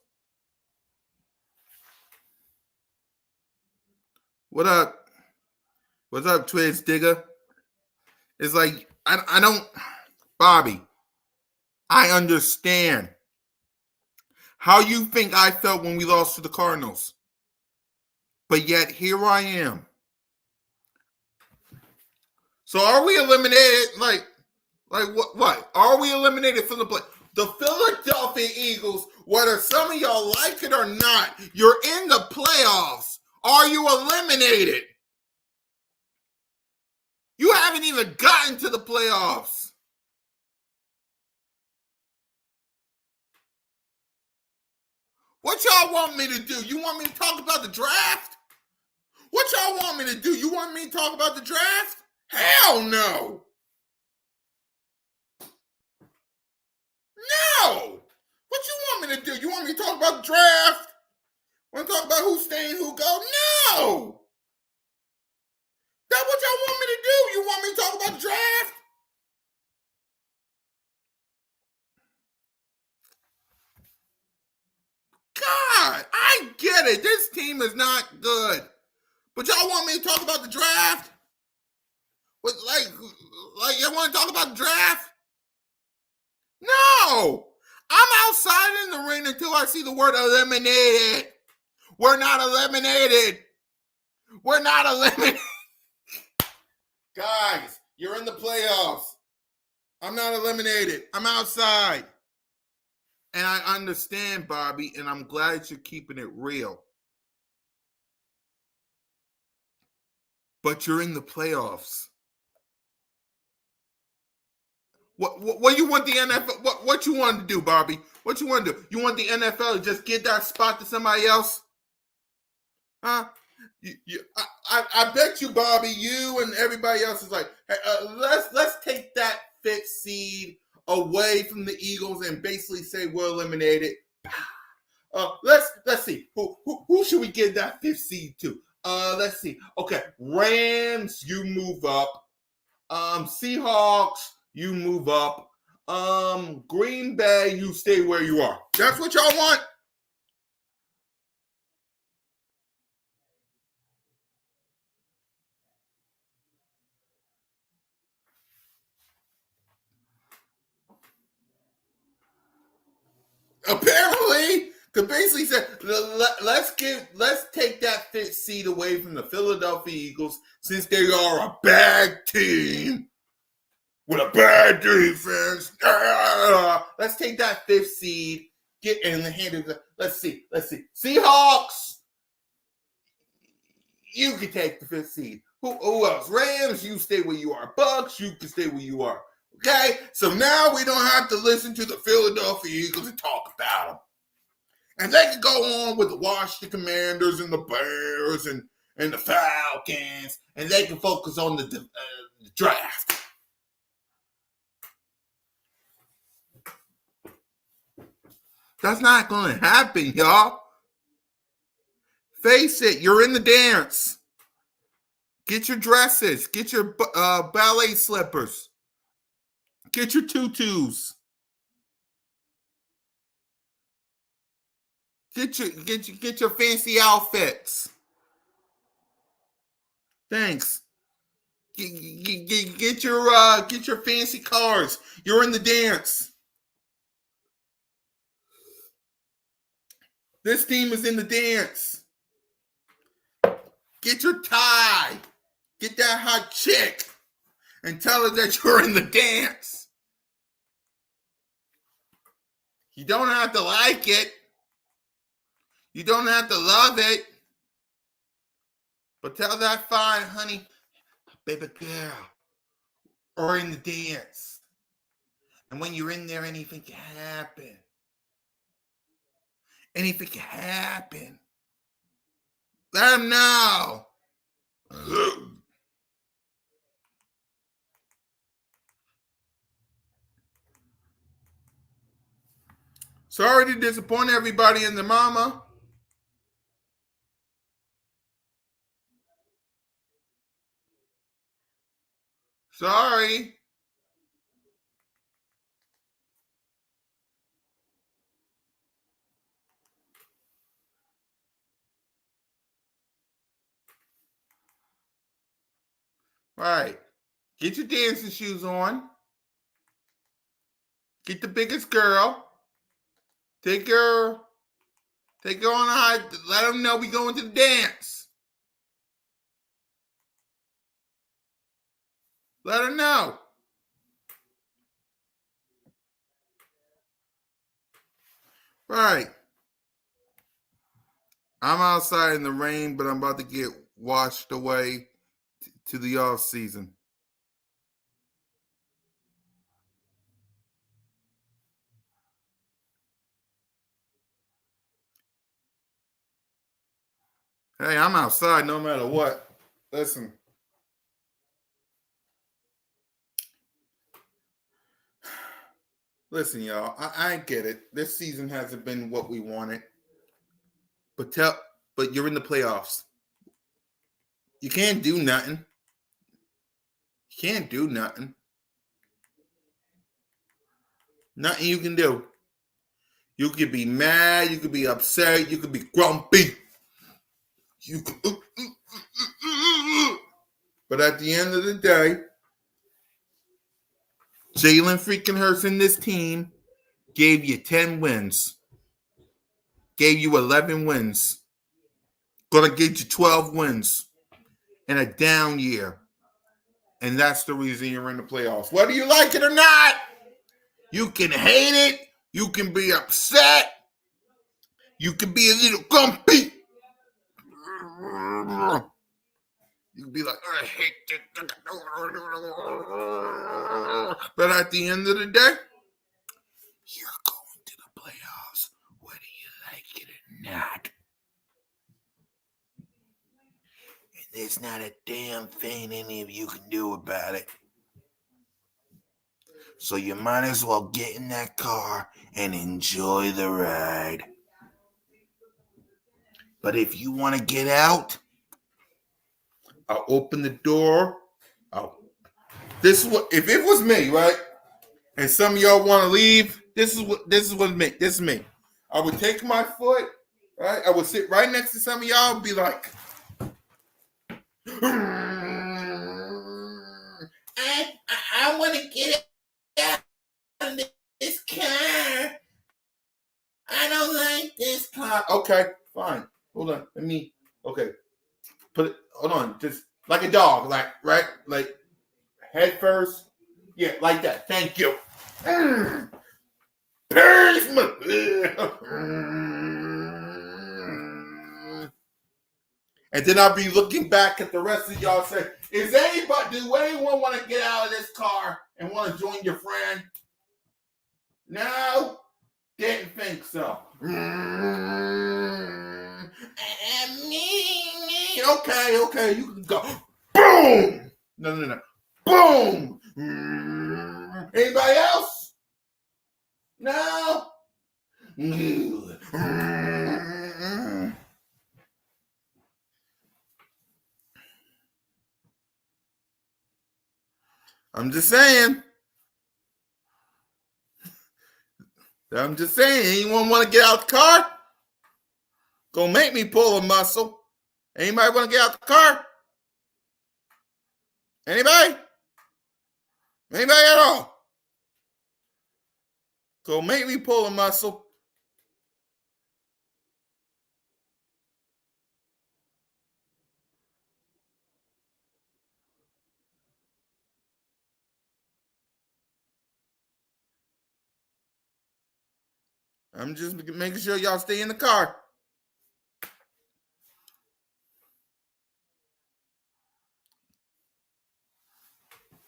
What up? What's up, Twitch Digger? It's like, I don't, Bobby, I understand how you think I felt when we lost to the Cardinals. But yet here I am. So are we eliminated? Like what? Are we eliminated from the play? The Philadelphia Eagles, whether some of y'all like it or not, you're in the playoffs. Are you eliminated? You haven't even gotten to the playoffs. What y'all want me to do? You want me to talk about the draft? What y'all want me to do? You want me to talk about the draft? Hell no. No. What you want me to do? You want me to talk about the draft? Want to talk about who's staying, who go? No. That's what y'all want me to do. You want me to talk about the draft? God, I get it. This team is not good. But y'all want me to talk about the draft? What, like you want to talk about the draft? No. I'm outside in the ring until I see the word eliminated. We're not eliminated. We're not eliminated. Guys, you're in the playoffs. I'm not eliminated. I'm outside. And I understand, Bobby, and I'm glad you're keeping it real. But you're in the playoffs. What you want the NFL? What you want to do, Bobby? What you want to do? You want the NFL to just give that spot to somebody else? Huh? I bet you, Bobby, you and everybody else is like, hey, let's take that fifth seed away from the Eagles and basically say we're eliminated. Let's see who should we give that fifth seed to? Let's see. Okay, Rams, you move up. Seahawks, you move up. Green Bay, you stay where you are. That's what y'all want? Apparently, to basically say, let's take that fifth seed away from the Philadelphia Eagles since they are a bad team with a bad defense. Let's take that fifth seed, get in the hand of the. Let's see. Seahawks, you can take the fifth seed. Who else? Rams, you stay where you are. Bucks, you can stay where you are. Okay, so now we don't have to listen to the Philadelphia Eagles and talk about them. And they can go on with the Washington Commanders and the Bears and the Falcons, and they can focus on the draft. That's not going to happen, y'all. Face it, you're in the dance. Get your dresses. Get your ballet slippers. Get your tutus. Get your fancy outfits. Thanks. Get your fancy cars. You're in the dance. This team is in the dance. Get your tie. Get that hot chick and tell her that you're in the dance. You don't have to like it. You don't have to love it. But tell that fine, honey, baby girl, or in the dance. And when you're in there, anything can happen. Anything can happen. Let them know. Sorry to disappoint everybody and the mama. Sorry. Right. Get your dancing shoes on. Get the biggest girl. Take her on a high. Let them know we going to the dance. Let her know. Right. I'm outside in the rain, but I'm about to get washed away to the off season. Hey, I'm outside no matter what. Listen. Listen, y'all. I get it. This season hasn't been what we wanted. But you're in the playoffs. You can't do nothing. You can't do nothing. Nothing you can do. You could be mad. You could be upset. You could be grumpy. You could, but at the end of the day, Jalen freaking Hurts and this team gave you 10 wins. Gave you 11 wins. Gonna get you 12 wins in a down year. And that's the reason you're in the playoffs. Whether you like it or not, you can hate it. You can be upset. You can be a little grumpy. You can be like, I hate this. But at the end of the day, you're going to the playoffs, whether you like it or not. And there's not a damn thing any of you can do about it. So you might as well get in that car and enjoy the ride. But if you want to get out, I'll open the door. This is what, if it was me, right? And some of y'all want to leave, this is me. I would take my foot, right? I would sit right next to some of y'all and be like, I want to get out of this car. I don't like this car. Okay, fine. Hold on. Hold on. Just like a dog, like, right? Like, head first. Yeah, like that. Thank you. And then I'll be looking back at the rest of y'all and say, do anyone want to get out of this car and want to join your friend? No? Didn't think so. Okay, you can go. Boom! No. Boom! Anybody else? No? I'm just saying. Anyone want to get out the car? Gonna make me pull a muscle. Anybody want to get out the car? Anybody? Anybody at all? Gonna make me pull a muscle. I'm just making sure y'all stay in the car.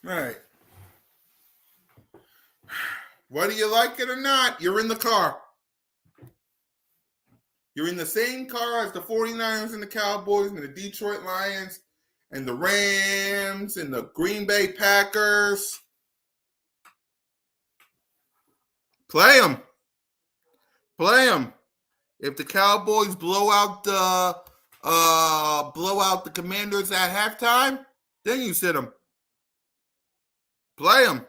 All right. Whether you like it or not, you're in the car. You're in the same car as the 49ers and the Cowboys and the Detroit Lions and the Rams and the Green Bay Packers. Play them. Play them. If the Cowboys blow out the Commanders at halftime, then you sit them. Play them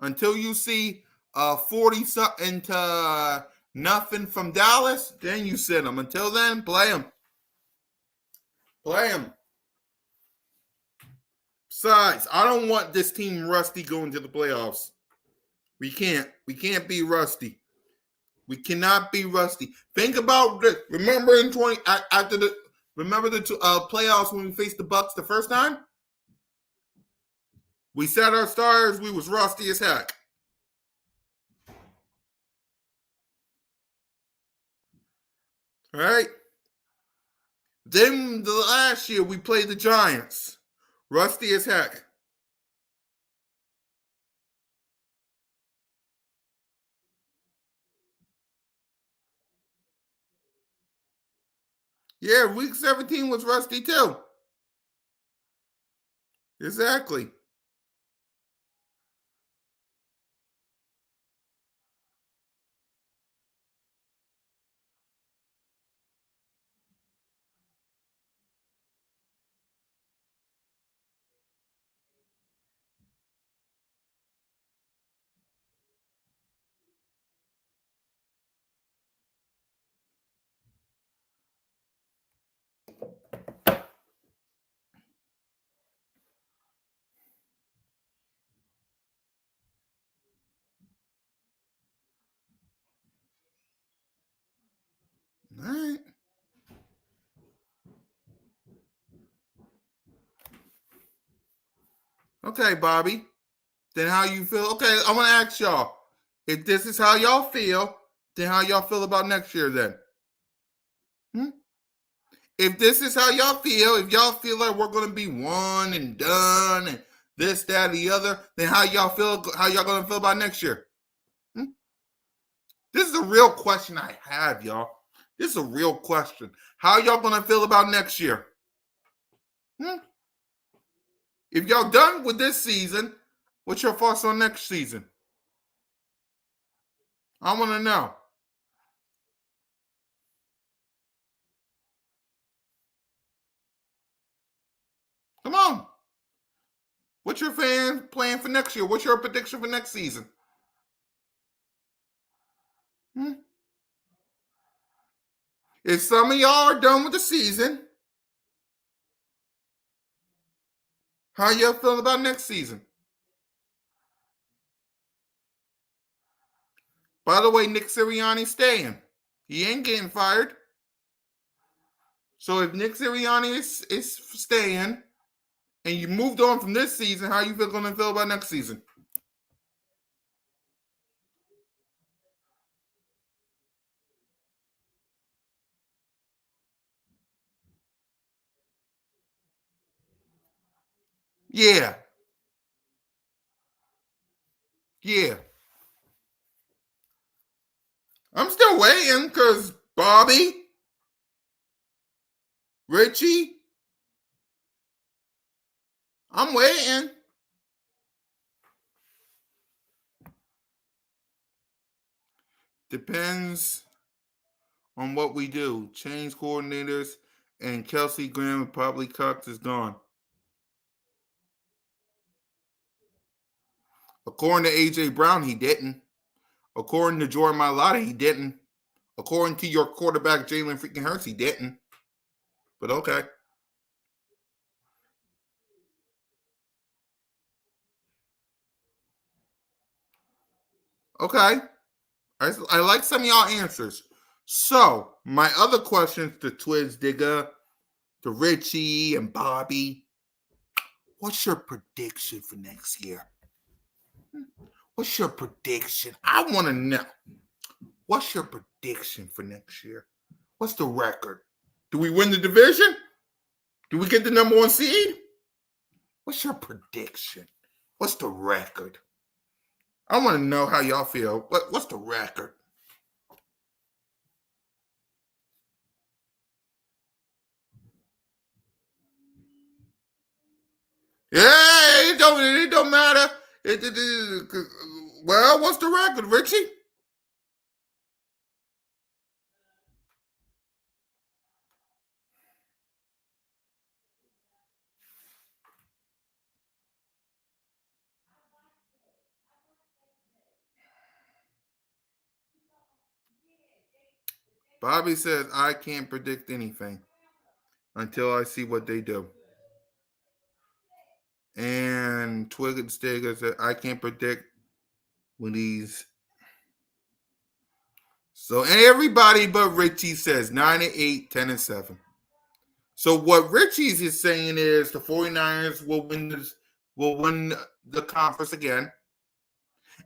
until you see 40-something to nothing from Dallas. Then you sit them. Until then, play them. Play them. Besides, I don't want this team rusty going to the playoffs. We can't. We can't be rusty. We cannot be rusty. Think about this. Remember the playoffs when we faced the Bucks the first time? We sat our stars. We was rusty as heck. All right. Then the last year we played the Giants. Rusty as heck. Yeah, week 17 was rusty too. Exactly. All right. Okay, Bobby. Then how you feel? Okay, I want to ask y'all. If this is how y'all feel, then how y'all feel about next year then? If this is how y'all feel, if y'all feel like we're going to be one and done and this, that, the other, then how y'all feel? How y'all going to feel about next year? This is a real question I have, y'all. This is a real question. How y'all going to feel about next year? If y'all done with this season, what's your thoughts on next season? I want to know. Come on. What's your plan for next year? What's your prediction for next season? If some of y'all are done with the season, how y'all feel about next season? By the way, Nick Sirianni's staying. He ain't getting fired. So if Nick Sirianni is staying and you moved on from this season, how you going to feel about next season? Yeah. I'm still waiting because Bobby, Richie, I'm waiting. Depends on what we do. Change coordinators and Kelsey Graham and probably Cox is gone. According to A.J. Brown, he didn't. According to Jordan Mailata, he didn't. According to your quarterback, Jalen freaking Hurts, he didn't. But okay. Okay. I like some of y'all answers. So, my other questions to Twiz Digger, to Richie and Bobby. What's your prediction for next year? What's your prediction? I want to know. What's your prediction for next year? What's the record? Do we win the division? Do we get the number 1 seed? What's your prediction? What's the record? I want to know how y'all feel. What's the record? Yeah, it don't matter. Well, what's the record, Richie? Bobby says, I can't predict anything until I see what they do. And Twigget Steger said, I can't predict when he's. So everybody but Richie says 9-8, 10-7. So what Richie's is saying is the 49ers will win the conference again,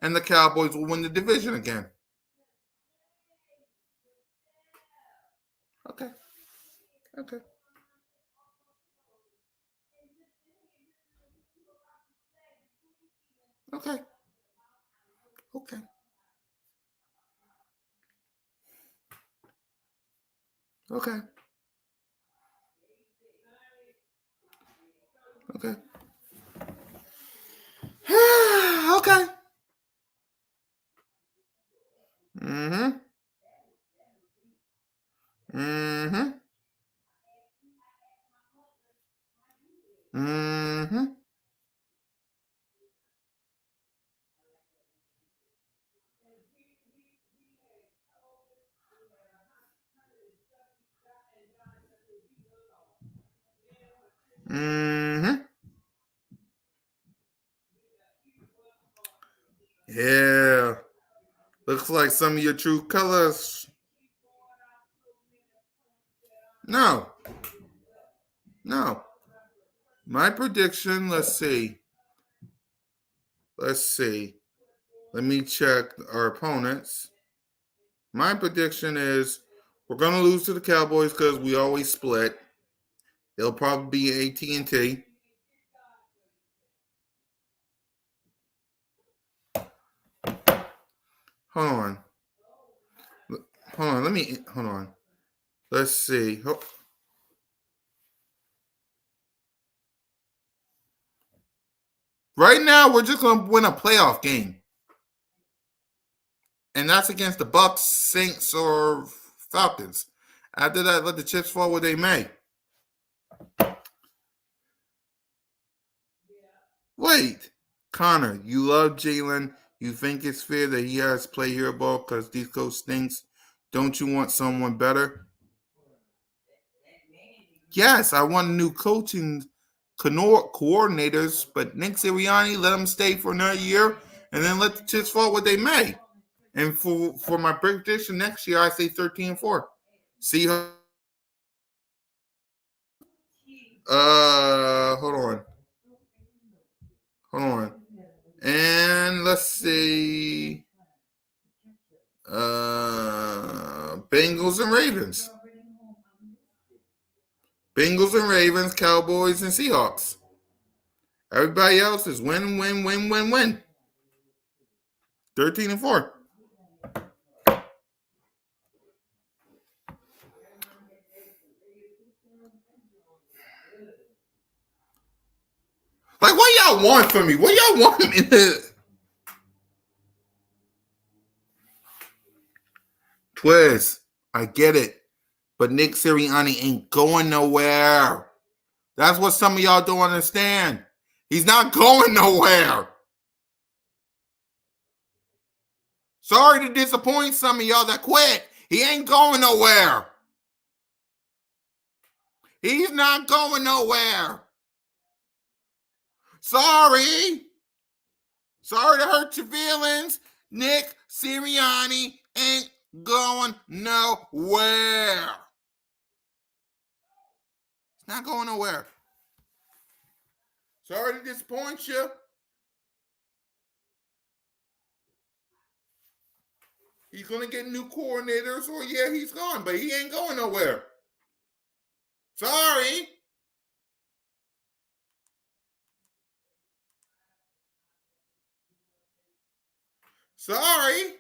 and the Cowboys will win the division again. Okay. Okay. Okay. Okay. Okay. Okay. Okay. Mm-hmm. Mm-hmm. Mm-hmm. Mm-hmm. Yeah. Looks like some of your true colors. No. No. My prediction, let's see. Let me check our opponents. My prediction is we're going to lose to the Cowboys because we always split. It'll probably be AT&T. Hold on. Hold on. Let's see. Right now, we're just going to win a playoff game. And that's against the Bucks, Saints, or Falcons. After that, let the chips fall where they may. Wait. Connor, you love Jalen. You think it's fair that he has to play hero ball because these coach stinks. Don't you want someone better? Yes, I want new coaching coordinators, but Nick Sirianni, let him stay for another year and then let the chips fall where they may. And for my prediction next year, I say 13-4. See how. Hold on. And let's see. Bengals and Ravens. Bengals and Ravens, Cowboys and Seahawks. Everybody else is win. 13-4. Like, what y'all want from me? What y'all want me to? Twiz, I get it. But Nick Sirianni ain't going nowhere. That's what some of y'all don't understand. He's not going nowhere. Sorry to disappoint some of y'all that quit. He ain't going nowhere. He's not going nowhere. Sorry. Sorry to hurt your feelings. Nick Sirianni ain't going nowhere. He's not going nowhere. Sorry to disappoint you. He's going to get new coordinators, or yeah, he's gone, but he ain't going nowhere. Sorry. Sorry.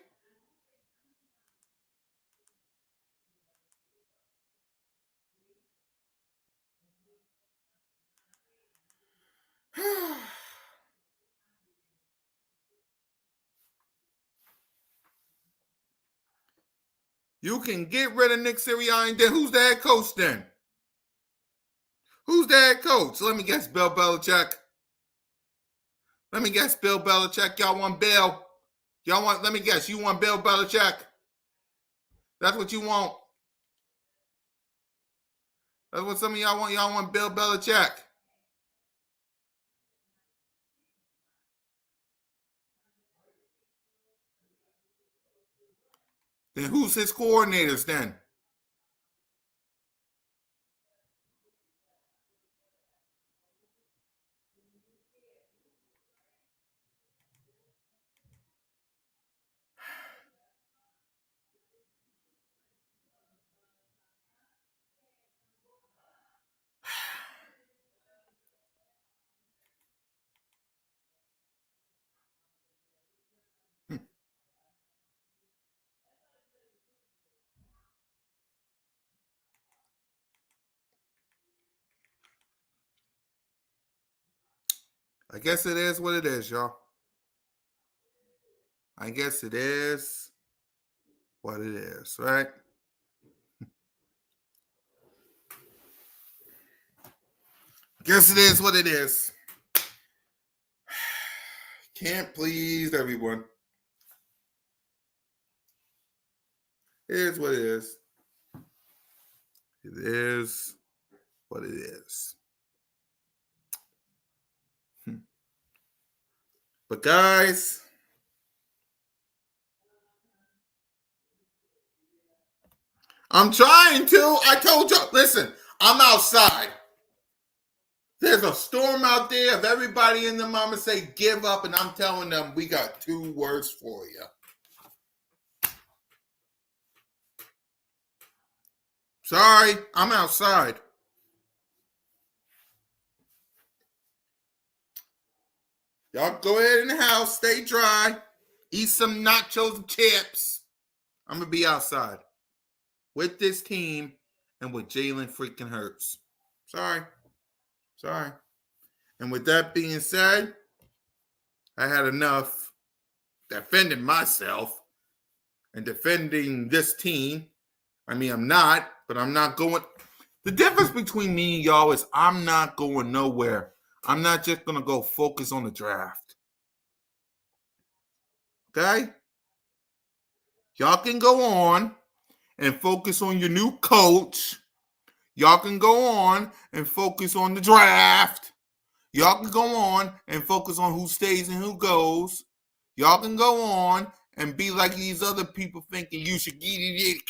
You can get rid of Nick Sirianni, then who's the head coach then? Who's the head coach? Let me guess, Bill Belichick. Let me guess, Bill Belichick. Y'all want Bill? Let me guess, you want Bill Belichick? That's what you want. That's what some of y'all want. Y'all want Bill Belichick. Then who's his coordinators then? I guess it is what it is, y'all. I guess it is what it is, right? Guess it is what it is. Can't please everyone. It is what it is. It is what it is. But guys, I'm trying to. I told you. Listen, I'm outside. There's a storm out there of everybody in the mama say give up, and I'm telling them we got 2 words for you. Sorry, I'm outside. Y'all go ahead in the house, stay dry, eat some nachos and chips. I'm going to be outside with this team and with Jalen freaking Hurts. Sorry. And with that being said, I had enough defending myself and defending this team. I mean, I'm not, but I'm not going. The difference between me and y'all is I'm not going nowhere. I'm not just going to go focus on the draft. Okay? Y'all can go on and focus on your new coach. Y'all can go on and focus on the draft. Y'all can go on and focus on who stays and who goes. Y'all can go on and be like these other people thinking you should get it.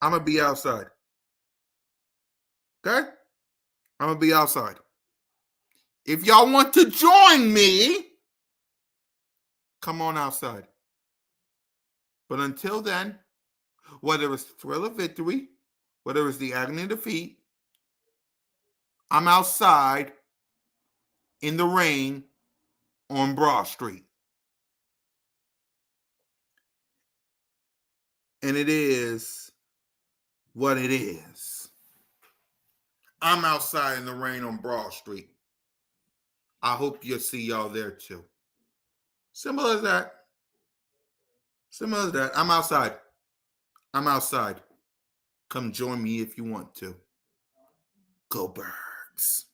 I'm going to be outside. Okay? I'm going to be outside. If y'all want to join me, come on outside. But until then, whether it's the thrill of victory, whether it's the agony of defeat, I'm outside in the rain on Broad Street. And it is what it is. I'm outside in the rain on Broad Street. I hope you'll see y'all there too. Simple as that. Simple as that. I'm outside. I'm outside. Come join me if you want to. Go Birds.